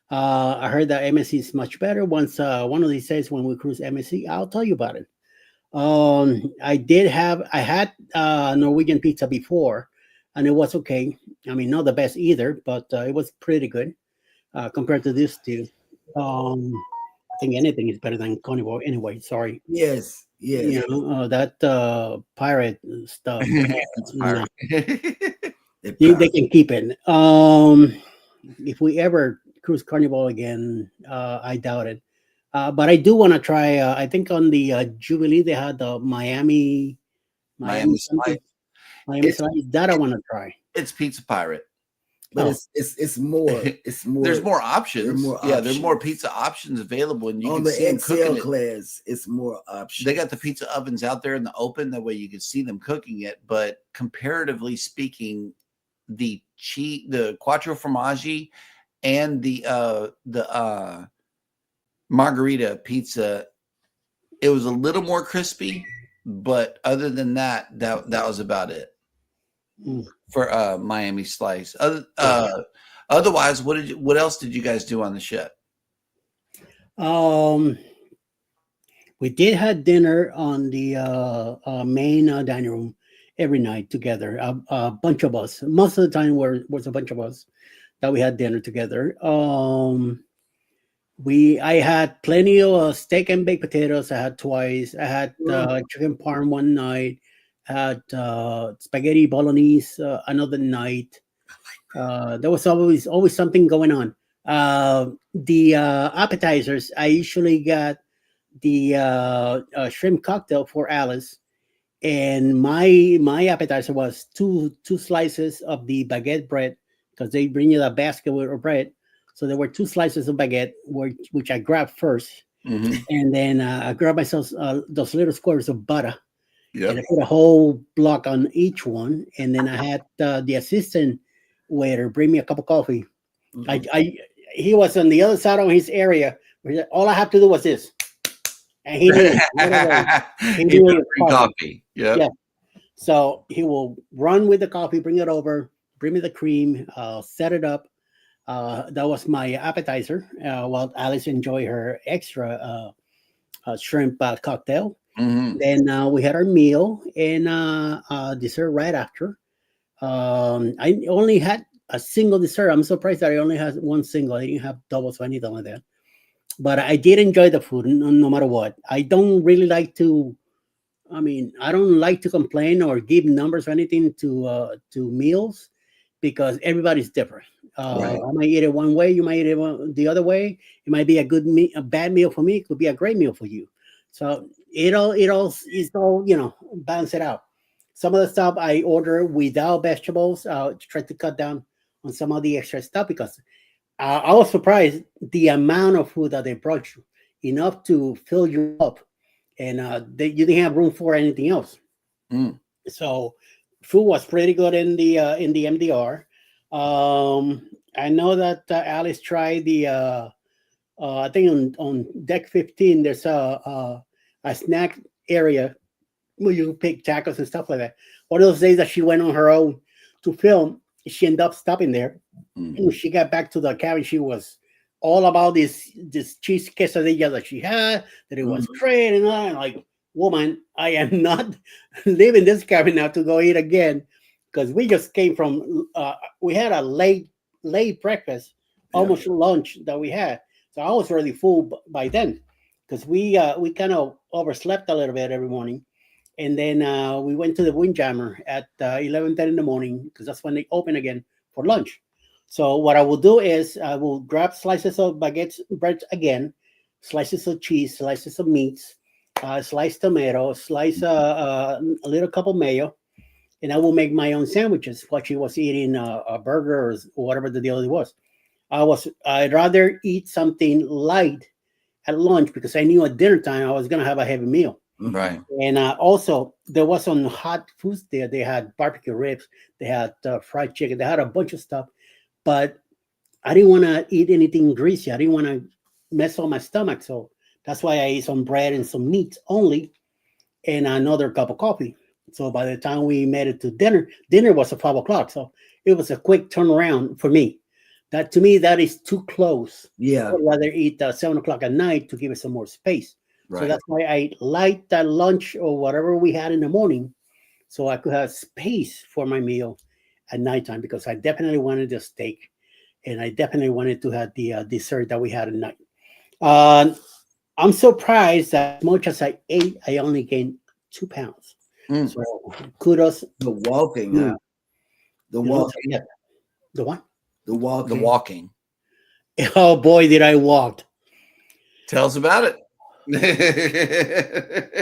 I heard that MSC is much better. Once one of these days when we cruise MSC, I'll tell you about it. I had Norwegian pizza before, and it was okay. I mean, not the best either, but it was pretty good. compared to this two. I think anything is better than carnivore anyway. Sorry. Yes, yes. That pirate stuff. It's No, pirate. they can keep it. If we ever cruise carnival again, I doubt it. But I do want to try. I think on the Jubilee they had the Miami Miami something, Slice. Miami It's, slice. That I want to try. it's Pizza Pirate. But Oh. it's more There's more options. There are more Yeah, there's more options. pizza options available, and you on can the see them cooking XL it. class. It's more options. They got the pizza ovens out there in the open. That way you can see them cooking it. But comparatively speaking, the quattro formaggi and the margarita pizza, it was a little more crispy, but other than that was about it for Miami Slice. Otherwise, what else did you guys do on the ship? We did have dinner on the main dining room every night together. A bunch of us. Most of the time, was a bunch of us that we had dinner together. I had plenty of steak and baked potatoes. I had twice. I had chicken parm one night. I had spaghetti bolognese another night. There was always something going on. The appetizers, I usually got the shrimp cocktail for Alice, and my appetizer was two slices of the baguette bread, because they bring you a basket with bread. So there were two slices of baguette, which I grabbed first, and then I grabbed myself those little squares of butter, and I put a whole block on each one, and then I had the assistant waiter bring me a cup of coffee. He was on the other side of his area. Where all I had to do was this, and he knew free coffee. Yeah. So he will run with the coffee, bring it over, bring me the cream, set it up. That was my appetizer. While Alice enjoyed her extra shrimp cocktail. Then we had our meal and dessert right after. I only had a single dessert. I'm surprised that I only had one single. I didn't have doubles or anything like that. But I did enjoy the food no matter what. I don't really like to. I don't like to complain or give numbers or anything to meals, because everybody's different. Right. I might eat it one way, you might eat it the other way. It might be a bad meal for me. It could be a great meal for you. So it's all balance it out. Some of the stuff I order without vegetables. Try to cut down on some of the extra stuff, because I was surprised the amount of food that they brought you, enough to fill you up, and you didn't have room for anything else. So food was pretty good in the MDR. I know that Alice tried the I think on deck 15 there's a snack area where you pick tacos and stuff like that. One of those days that she went on her own to film, she ended up stopping there. When she got back to the cabin, she was all about this cheese quesadilla that she had, that it was great, and all. And like, woman, I am not leaving this cabin now to go eat again, because we just came from we had a late breakfast, almost lunch that we had. So I was already full by then, because we kind of overslept a little bit every morning. And then we went to the Windjammer at 11:10 in the morning, because that's when they open again for lunch. So what I will do is I will grab slices of baguette bread again, slices of cheese, slices of meats, sliced tomato, slice a little cup of mayo, and I will make my own sandwiches. While she was eating a burger or whatever the deal it was, I'd rather eat something light at lunch, because I knew at dinner time I was gonna have a heavy meal. Right. And also there was some hot foods there. They had barbecue ribs, they had fried chicken, they had a bunch of stuff, but I didn't want to eat anything greasy. I didn't want to mess up my stomach. So that's why I ate some bread and some meat only, and another cup of coffee. So by the time we made it to dinner was at 5 o'clock. So it was a quick turnaround for me. That to me, that is too close. Yeah. I'd rather eat 7 o'clock at night to give it some more space. Right. So that's why I light that lunch or whatever we had in the morning, so I could have space for my meal at nighttime, because I definitely wanted a steak. and I definitely wanted to have the dessert that we had at night. Uh, I'm surprised that as much as I ate, I only gained 2 pounds. Mm. So kudos. The walking, Mm. huh? The You know, so walking, yeah, the one. the The walking. walking. Oh boy, did I walk! Tell us about it.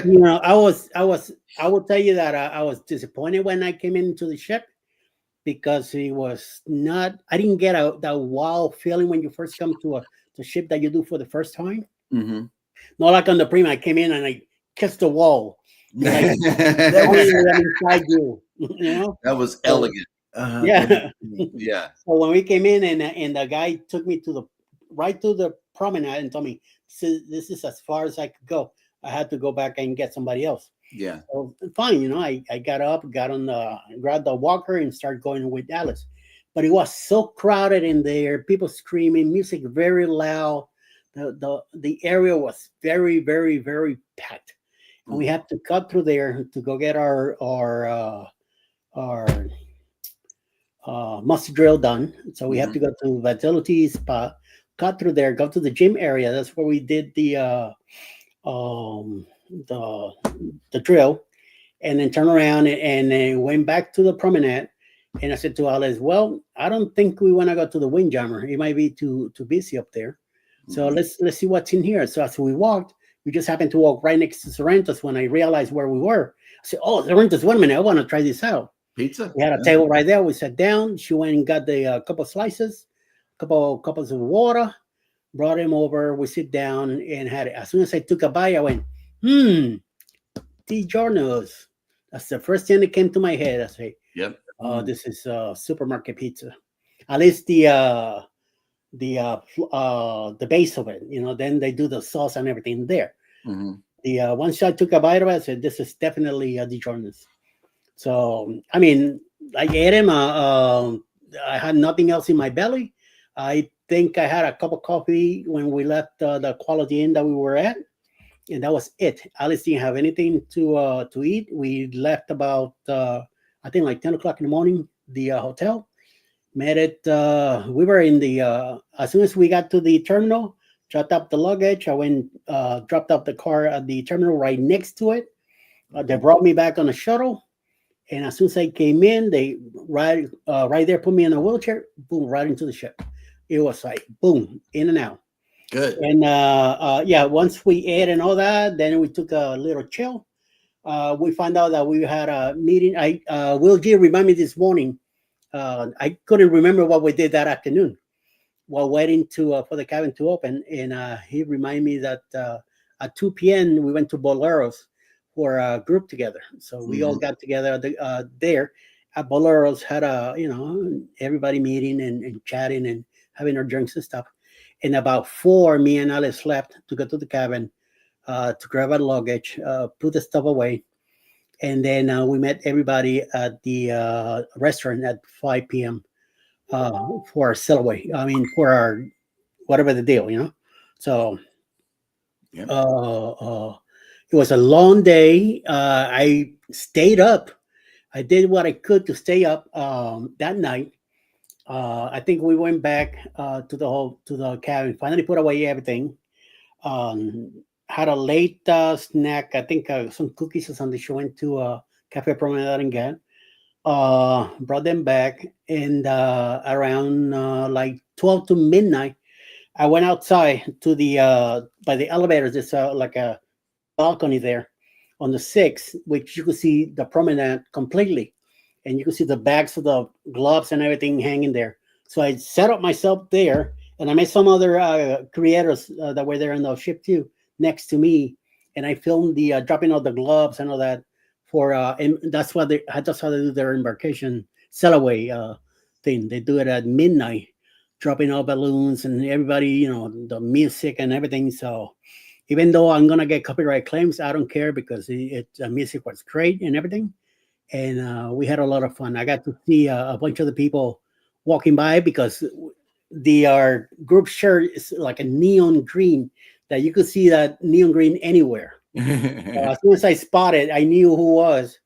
You know, I will tell you that I was disappointed when I came into the ship because it was not. I didn't get that wow feeling when you first come to the ship that you do for the first time. Mhm. Not like on the Prima, I came in and I kissed the wall. You're like, That "Oh, was I'm inside you," you know. That was So, elegant. yeah. Yeah. So when we came in and the guy took me to the right to the promenade and told me this is as far as I could go. I had to go back and get somebody else. Yeah. So fine, you know, I got up, got on the grabbed the walker and started going with Alice. But it was so crowded in there, people screaming, music very loud. The area was very, very, very packed. And we had to cut through there to go get our muscle drill done. So we have to go to Vitality Spa, cut through there, go to the gym area. That's where we did um, the the drill, and then turn around and then went back to the promenade. And I said to Alice, "Well, I don't think we want to go to the Windjammer. It might be too busy up there. So let's see what's in here." So as we walked, we just happened to walk right next to Sorrento's. When I realized where we were, I said, "Oh, Sorrento's! 1 minute, I want to try this out." Pizza. We had a table right there. We sat down. She went and got the couple slices, couple cups of water, brought him over. We sit down and had it. As soon as I took a bite, I went, DiGiorno's. That's the first thing that came to my head. I say, Yep. "Oh, this is supermarket pizza." At least the base of it, you know. Then they do the sauce and everything there. Mhm. The once I took a bite of it, I said, "This is definitely DiGiorno's." So, I mean, I ate him. I had nothing else in my belly. I think I had a cup of coffee when we left the Quality Inn that we were at, and that was it. Alice didn't have anything to eat. We left about I think like 10 o'clock in the morning. The hotel met it. We were in the as soon as we got to the terminal, dropped up the luggage. I went dropped off the car at the terminal right next to it. They brought me back on a shuttle. And as soon as I came in, they right there put me in a wheelchair, boom, right into the ship. It was like boom, in and out. Good. And yeah, once we ate and all that, then we took a little chill. We found out that we had a meeting. Will G reminded me this morning. I couldn't remember what we did that afternoon while waiting for the cabin to open, and he reminded me that at 2 p.m. we went to Boleros for a group together. So we all got together there at Boleros, had everybody meeting and chatting and having our drinks and stuff. And about 4, me and Alice left to go to the cabin to grab our luggage, put the stuff away. And then we met everybody at the restaurant at 5 p.m. For our Sellaway. I mean, for our whatever the deal, you know. So Yep. it was a long day. I stayed up. I did what I could to stay up that night. I think we went back to the cabin. Finally, put away everything. Had a late snack. I think some cookies or something. She went to Cafe Promenade and got. Brought them back, and around like 12 to midnight, I went outside to the by the elevators. There's like a balcony there on the 6th, which you could see the promenade completely, and you could see the bags of the gloves and everything hanging there. So I set up myself there, and I met some other creators that were there on the ship too, next to me, and I filmed the dropping of the gloves and all that. And that's how they do their embarkation sail-away thing. They do it at midnight, dropping all balloons and everybody, you know, the music and everything. So even though I'm gonna get copyright claims, I don't care because the music was great and everything, and we had a lot of fun. I got to see a bunch of the people walking by because our group shirt is like a neon green that you could see that neon green anywhere. As soon as I spotted, I knew who was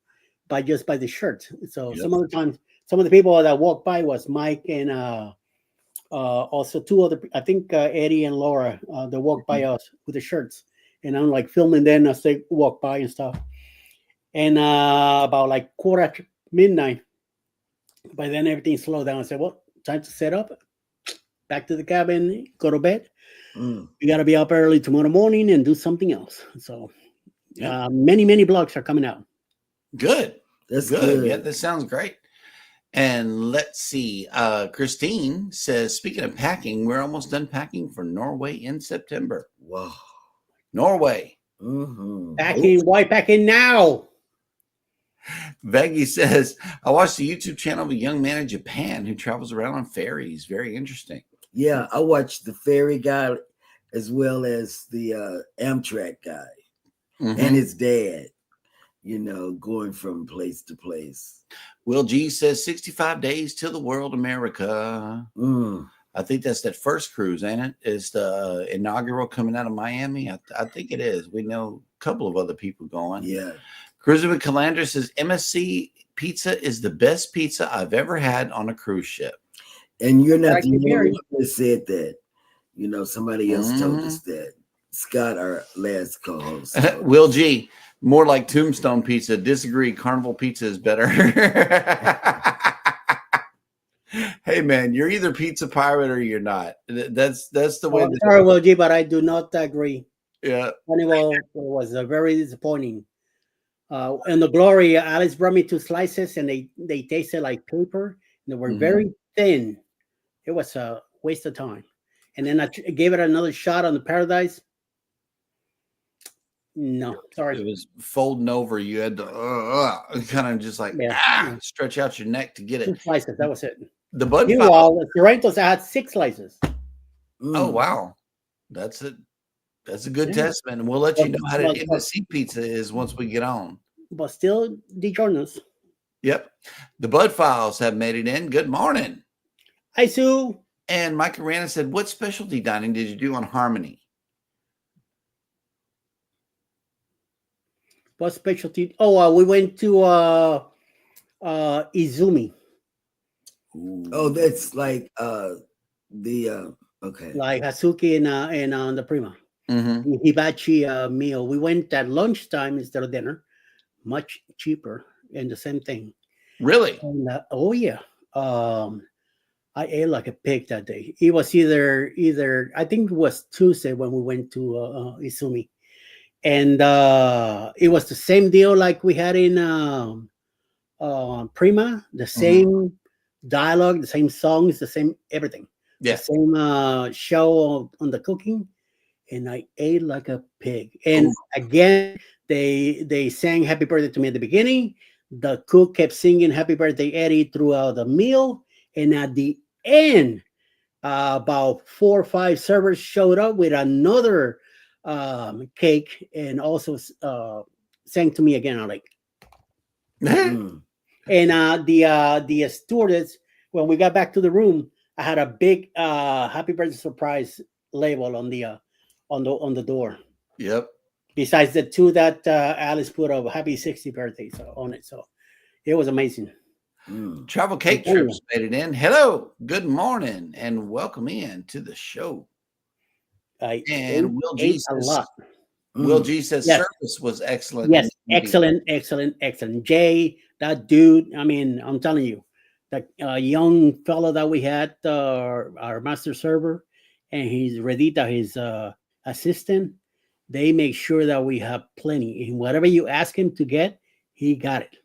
by the shirt. So Yep. some of the times, some of the people that walked by was Mike and Also two other, I think Eddie and Laura, they walked by us with the shirts, and I'm like filming them as they walk by and stuff. And about like quarter after midnight, by then everything slowed down. I said, well, time to set up, back to the cabin, go to bed. Mm. We got to be up early tomorrow morning and do something else. So many blogs are coming out. Good. That's Good. good. Yeah, that sounds great. And let's see. Christine says, speaking of packing, we're almost done packing for Norway in September. Wow. Norway. Mm-hmm. Packing, why packing now? Veggie says, I watched the YouTube channel of a young man in Japan who travels around on ferries. Very interesting. Yeah, I watched the ferry guy as well as the Amtrak guy and his dad, going from place to place. Will G says 65 days till the world, America. Mm. I think that's that first cruise, ain't it? Is the inaugural coming out of Miami? I think it is. We know a couple of other people going. Yeah. Cruiser with Calandra says MSC pizza is the best pizza I've ever had on a cruise ship. And you're not Right, the only Gary. one that said that. Somebody else told us that. Scott, our last co-host. Will G, more like Tombstone Pizza. Disagree. Carnival Pizza is better. Hey man, you're either pizza pirate or you're not. That's the way. Sorry, Will G, but I do not agree. Yeah. Carnival was very disappointing. And the Glory, Alice brought me 2 slices, and they tasted like paper. And they were very thin. It was a waste of time. And then I gave it another shot on the Paradise. No, sorry. It was folding over. You had to kind of just like stretch out your neck to get 2 it. slices, that was it. The Bud. Meanwhile, the Sorrentos, I had 6 slices. Oh wow, that's a good testament, and we'll let you know how the MSC pizza is once we get on. But still, DiGiorno's. Yep, the Bud Files have made it in. Good morning. Hi, Sue. And Mike Arana said, "What specialty dining did you do on Harmony?" What specialty? Oh, we went to Izumi. Oh, that's like okay. Like Hazuki and the Prima. Mm-hmm. Hibachi meal. We went at lunchtime instead of dinner. Much cheaper and the same thing. Really? And, oh yeah. I ate like a pig that day. It was either I think it was Tuesday when we went to Izumi. And it was the same deal like we had in Prima, the same dialogue, the same songs, the same everything. Yeah. The same show on the cooking. And I ate like a pig. And again, they sang happy birthday to me at the beginning. The cook kept singing happy birthday, Eddie, throughout the meal. And at the end, about 4 or 5 servers showed up with another cake and also sang to me again. I'm like, and the stewardess, when we got back to the room, I had a big happy birthday surprise label on the door. Yep. Besides the 2 that Alice put of happy 60th birthday on it. So it was amazing. Travel Cake Trips made it in. Hello, good morning, and welcome in to the show. And Will G says, a lot. Will G says Yes. Service was excellent. Yes, excellent. Jay, that dude, I mean, I'm telling you, that young fellow that we had, our master server, and his Redita, his assistant, they make sure that we have plenty. And whatever you ask him to get, he got it.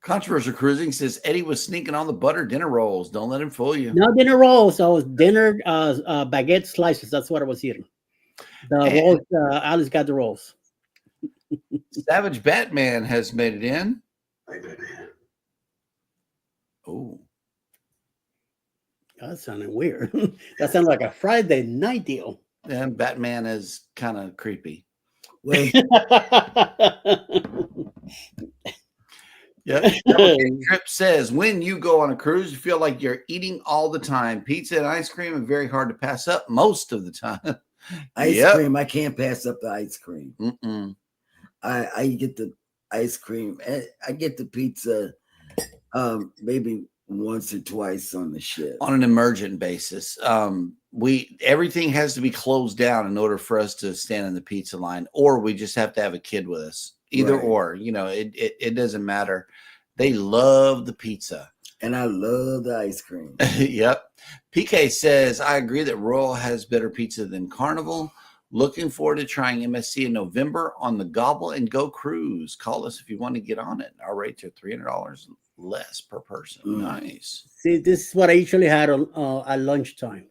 Controversial Cruising says Eddie was sneaking on the butter dinner rolls. Don't let him fool you. No dinner rolls. So dinner baguette slices. That's what I was eating. The rolls. Alice got the rolls. Savage Batman has made it in. Oh, that sounded weird. That sounds like a Friday night deal. and Batman is kind of creepy. Wait. Yeah. Trip says when you go on a cruise, you feel like you're eating all the time. Pizza and ice cream are very hard to pass up most of the time. Ice cream, I can't pass up the ice cream. Mm-mm. I get the ice cream. I get the pizza maybe once or twice on the ship. On an emergent basis. Everything has to be closed down in order for us to stand in the pizza line, or we just have to have a kid with us. Either Right. or, it doesn't matter. They love the pizza. And I love the ice cream. Yep. PK says, I agree that Royal has better pizza than Carnival. Looking forward to trying MSC in November on the Gobble and Go cruise. Call us if you want to get on it. Our rates are $300 less per person. Nice. See, this is what I usually had on at lunchtime.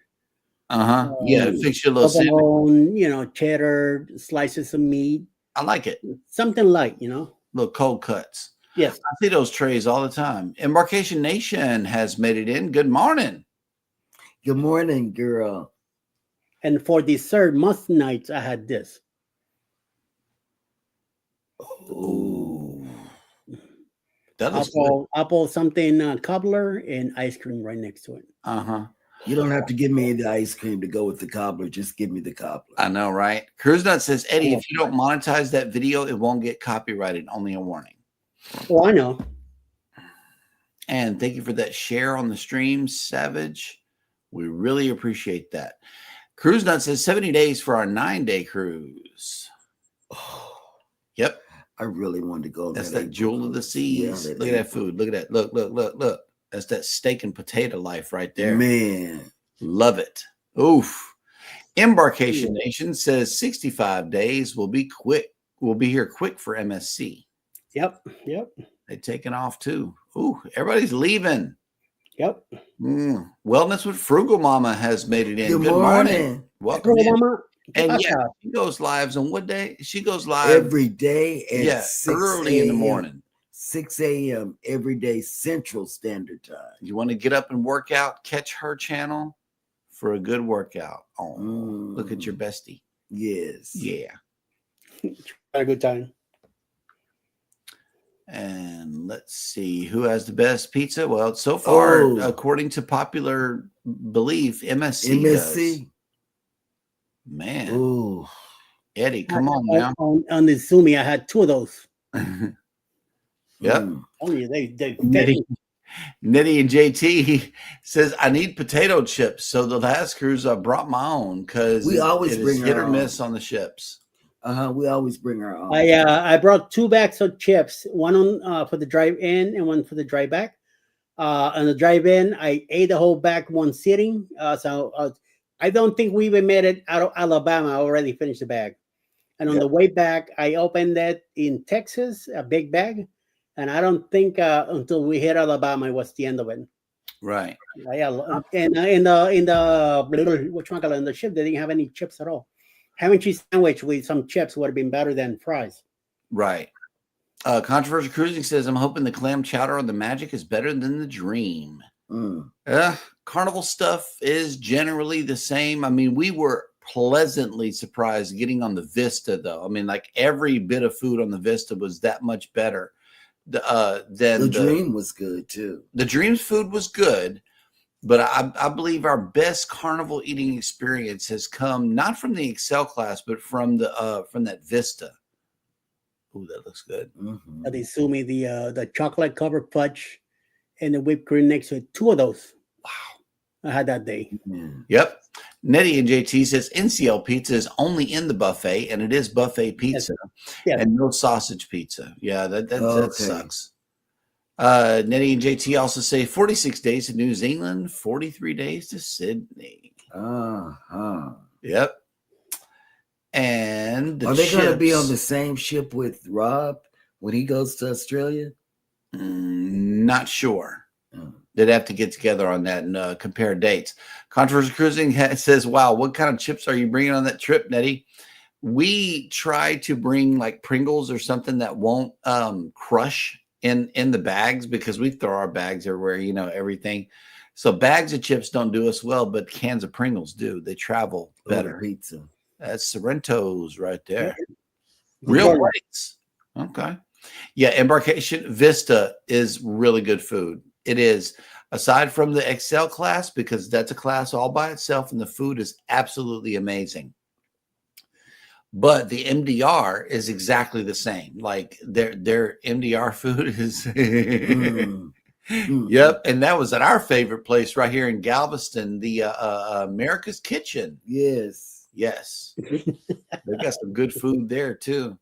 Yeah, fix your little sandwich. Provolone, cheddar, slices of meat. I like it. Something light, Little cold cuts. Yes. I see those trays all the time. Embarkation Nation has made it in. Good morning. Good morning, girl. And for dessert, most nights I had this. Ooh. That looks good. Apple something cobbler and ice cream right next to it. You don't have to give me the ice cream to go with the cobbler. Just give me the cobbler. I know, right? Cruise Nut says, Eddie, if you don't monetize that video, it won't get copyrighted. Only a warning. Oh, I know. And thank you for that share on the stream, Savage. We really appreciate that. Cruise Nut says 70 days for our 9-day cruise. Oh, yep. I really wanted to go. That's that jewel of the seas. Yeah, look at that food. Look at that. Look. That's that steak and potato life right there. Man. Love it. Oof. Embarkation Nation says 65 days will be quick. We'll be here quick for MSC. Yep. They're taking off too. Ooh, everybody's leaving. Yep. Wellness with Frugal Mama has made it in. Good morning. Welcome in. Mama. And yeah, she goes live on what day? She goes live every day at 6 early in the morning. 6 a.m. every day Central Standard Time. You want to get up and work out, catch her channel for a good workout. Oh, look at your bestie. Yes. Yeah. Had a good time. And let's see who has the best pizza. Well, so far, according to popular belief, MSC does. Man. Ooh. Eddie, come on now. On the Zoomy, I had 2 of those. Yep. Oh, yeah, they Nitty and JT says, I need potato chips. So the last cruise I brought my own because we always bring hit or miss on the ships. We always bring our own. I brought 2 bags of chips, one on for the drive in and one for the drive back. On the drive in, I ate the whole bag one sitting. So I don't think we even made it out of Alabama. I already finished the bag. And on the way back, I opened that in Texas, a big bag. And I don't think until we hit Alabama, it was the end of it. Right. And in the ship, they didn't have any chips at all. Ham and cheese sandwich with some chips would have been better than fries. Right. Controversial Cruising says, I'm hoping the clam chowder on the Magic is better than the Dream. Carnival stuff is generally the same. I mean, we were pleasantly surprised getting on the Vista, though. I mean, like every bit of food on the Vista was that much better than the Dream was good, too. The Dream's food was good. But I believe our best Carnival eating experience has come not from the Excel class, but from that Vista. Ooh, that looks good. They sold me the chocolate covered fudge and the whipped cream next to it. 2 of those. Wow, I had that day. Yep. Nettie and JT says NCL pizza is only in the buffet, and it is buffet pizza, and no sausage pizza. Yeah, that sucks. Nettie and JT also say 46 days to New Zealand, 43 days to Sydney. Yep. And are they going to be on the same ship with Rob when he goes to Australia? Not sure. They'd have to get together on that and compare dates. Controversial Cruising says, wow, what kind of chips are you bringing on that trip, Nettie? We try to bring like Pringles or something that won't crush in the bags because we throw our bags everywhere, everything. So bags of chips don't do us well, but cans of Pringles do. They travel better. Pizza. That's Sorrento's right there. Real plates. Okay. Yeah, Embarkation Vista is really good food. It is, aside from the Excel class, because that's a class all by itself, and the food is absolutely amazing. But the MDR is exactly the same. Like their MDR food is Yep, and that was at our favorite place right here in Galveston, the America's Kitchen. Yes. Yes, they got some good food there too.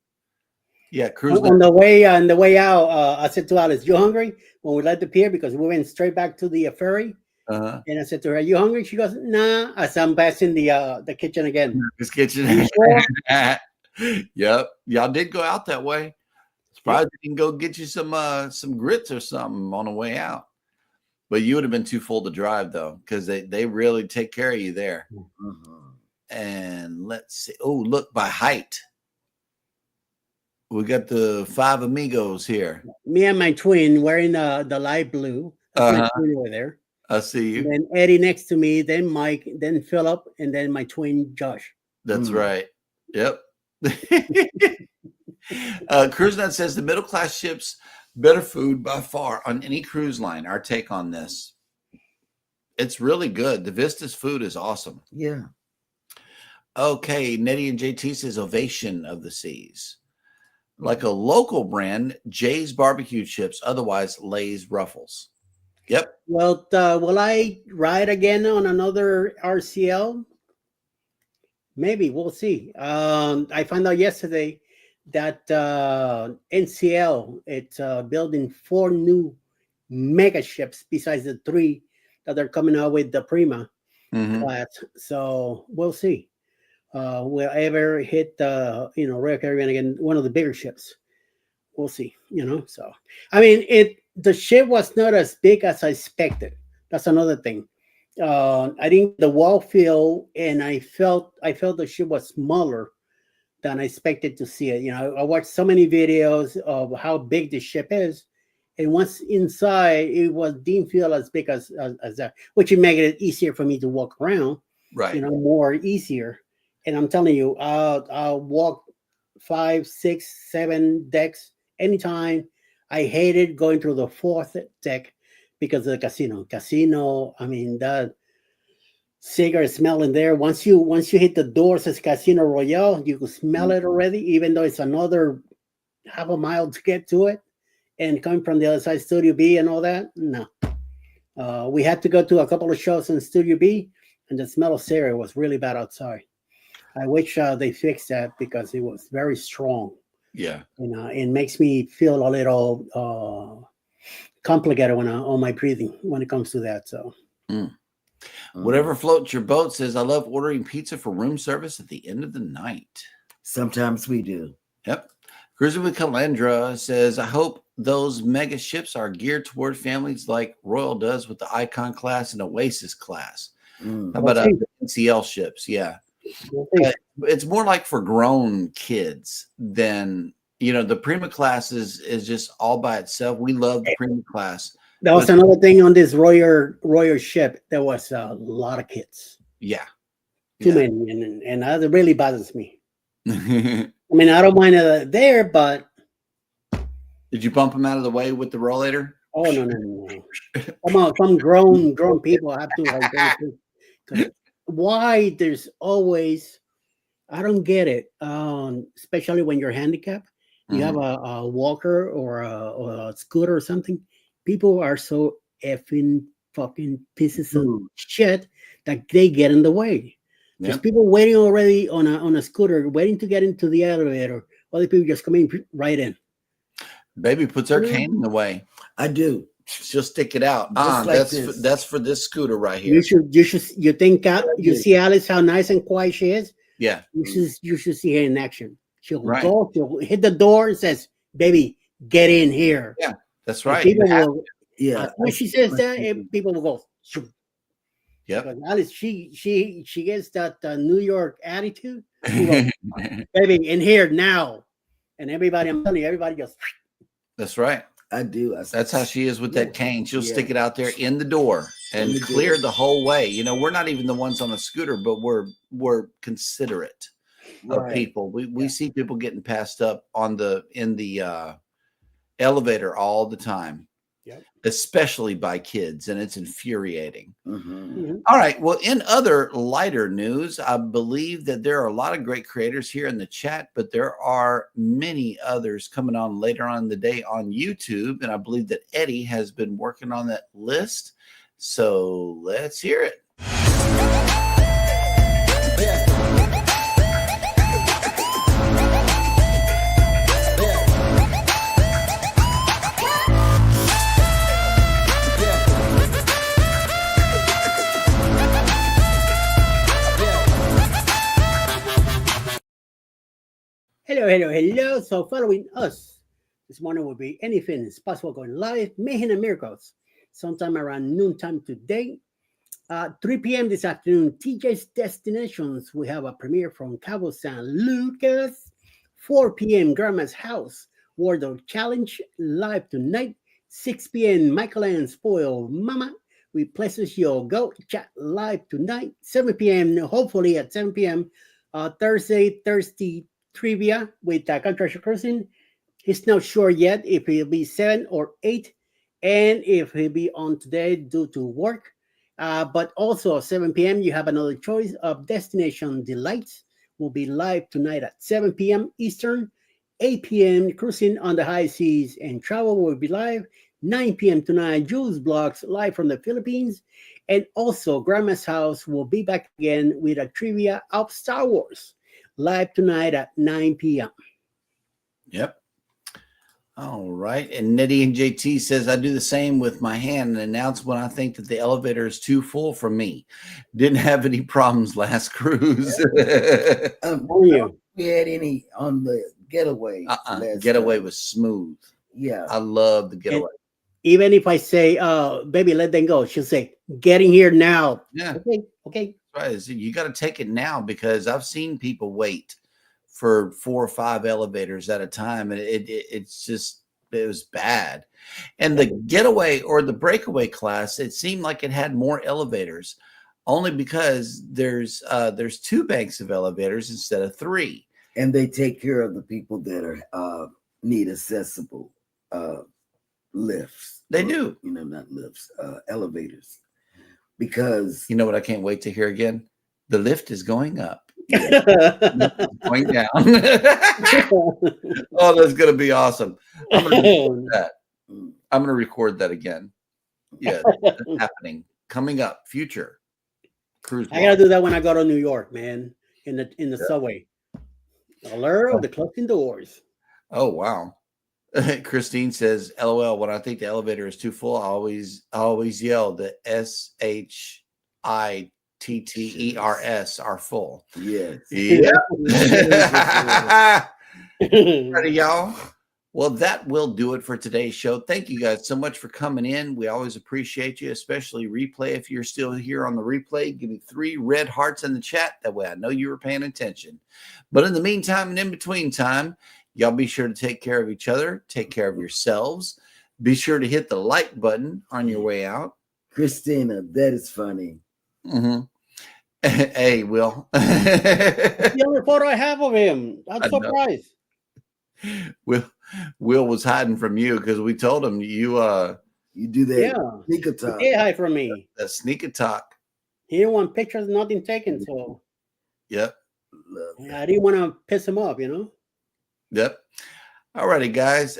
Yeah, cruise. On the way out, I said to Alice, "You hungry?" When we left the pier, because we went straight back to the ferry, Uh-huh. and I said to her, "You hungry?" She goes, "Nah." I said, "I'm passing the kitchen again." America's Kitchen. You sure? Yep, y'all did go out that way. Surprised you can go get you some grits or something on the way out. But you would have been too full to drive though, because they really take care of you there. Mhm. And let's see. Oh, look, by height. We got the five amigos here. Me and my twin wearing the light blue. That's my Uh-huh. twin over there. I see you. And then Eddie next to me, then Mike, then Philip, and then my twin Josh. That's Mm. right. Yep. CruiseNet says the middle class ships better food by far on any cruise line. Our take on this. It's really good. The Vista's food is awesome. Yeah. Okay, Nettie and JT says Ovation of the Seas. Like a local brand, Jay's barbecue chips, otherwise Lay's Ruffles. Yep. Well, will I ride again on another RCL? Maybe, we'll see. I found out yesterday that NCL, it's building 4 new mega ships besides the 3 that they're coming out with the Prima Mhm. class. So we'll see. Will I ever hit Royal Caribbean again, one of the bigger ships? We'll see. So I mean, the ship was not as big as I expected. That's another thing. I didn't get the wall feel, and I felt the ship was smaller than I expected to see it. I watched so many videos of how big the ship is, and once inside, it didn't feel as big as that, which made it easier for me to walk around. Right. More easier. And I'm telling you, I'll walk 5, 6, 7 decks anytime. I hated going through the 4th deck because of the casino. I mean, that cigarette smell in there. Once you hit the doors as Casino Royale, you can smell it already, even though it's another half a mile to get to it. And coming from the other side, Studio B and all that, no. We had to go to a couple of shows in Studio B, and the smell of cigarette was really bad outside. I wish they fixed that because it was very strong. Yeah. It makes me feel a little complicated on my breathing when it comes to that. So, Whatever floats your boat says, I love ordering pizza for room service at the end of the night. Sometimes we do. Yep. Cruising with Calendra says, I hope those mega ships are geared toward families like Royal does with the Icon class and Oasis class. Mm. How about the NCL ships? Yeah. It's more like for grown kids than, the Prima class is just all by itself. We love the Prima class. That was another thing on this Royal ship. There was a lot of kids. Yeah. Too many. And that really bothers me. I mean, I don't mind it there, but. Did you bump them out of the way with the rollator? Oh, no. Come on, some grown people have to. Why there's always, I don't get it. Especially when you're handicapped, you have a walker or a scooter or something. People are so effing fucking pieces of shit that they get in the way. There's people waiting already on a scooter, waiting to get into the elevator. Other people just coming right in. Baby puts her cane in the way. I do. She'll stick it out. That's for this scooter right here. You think you see Alice how nice and quiet she is? Yeah. You should see her in action. She'll go, she'll hit the door and says, "Baby, get in here." Yeah, that's right. When she says that, people will go. Shoot. Yep. Alice, she gets that New York attitude. Goes, "Baby, in here now," and everybody, I'm telling you, everybody just. That's right. I do. That's how she is with that cane. She'll stick it out there in the door and clear the whole way. We're not even the ones on the scooter, but we're considerate of people. We see people getting passed up in the elevator all the time. Yep. especially by kids, and it's infuriating. Mhm. All right. Well, in other lighter news, I believe that there are a lot of great creators here in the chat, but there are many others coming on later on in the day on YouTube. And I believe that Eddie has been working on that list. So let's hear it. Hello. So following us this morning will be Anything is Possible going live, Mayhem and Miracles, sometime around noontime today. 3 p.m. this afternoon, TJ's Destinations. We have a premiere from Cabo San Lucas. 4 p.m. Grandma's House, Wardle Challenge, live tonight. 6 p.m. Michael and Spoil Mama, with Places You'll Go, chat live tonight. 7 p.m. Hopefully at 7 p.m. Thursday Trivia with Contractor Cruising. He's not sure yet if he'll be 7 or 8 and if he'll be on today due to work. But also 7 p.m. you have another choice of Destination Delights. Will be live tonight at 7 p.m. Eastern. 8 p.m. Cruising on the High Seas and Travel will be live. 9 p.m. tonight, Jules Blocks live from the Philippines. And also Grandma's House will be back again with a trivia of Star Wars. Live tonight at 9 p.m. Yep. All right. And Nettie and JT says, I do the same with my hand and announce when I think that the elevator is too full for me. Didn't have any problems last cruise. We had any on the getaway? Getaway was smooth. Yeah. I love the getaway. Even if I say, baby, let them go, she'll say, getting here now. Yeah. Okay. Right. So you got to take it now, because I've seen people wait for 4 or 5 elevators at a time, and it was bad. And the getaway or the breakaway class, it seemed like it had more elevators, only because there's 2 banks of elevators instead of 3. And they take care of the people that are need accessible lifts. They do. Not lifts, elevators. Because you know what I can't wait to hear again? The lift is going up. Going down. Oh, that's gonna be awesome. I'm gonna record that again. Yeah, that's happening. Coming up, future cruise. I gotta do that when I go to New York, man. In the subway. Alert of the closing doors. Oh wow. Christine says, LOL, when I think the elevator is too full, I always yell the SHITTERS are full. Yes. Yeah. Ready, y'all? Well, that will do it for today's show. Thank you guys so much for coming in. We always appreciate you, especially replay. If you're still here on the replay, give me 3 red hearts in the chat. That way I know you were paying attention. But in the meantime and in between time, y'all be sure to take care of each other. Take care of yourselves. Be sure to hit the like button on your way out. Christina, that is funny. Mm-hmm. Hey, Will. The only photo I have of him. I'm surprised. Will was hiding from you because we told him you do that sneak attack. He hide from me. That sneak attack. He didn't want pictures, nothing taken. So yep. I didn't want to piss him off, Yep. All righty, guys.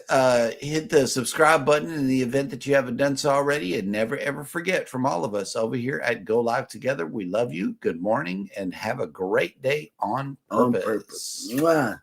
Hit the subscribe button in the event that you haven't done so already. And never, ever forget, from all of us over here at Go Live Together, we love you. Good morning and have a great day on purpose. Mwah.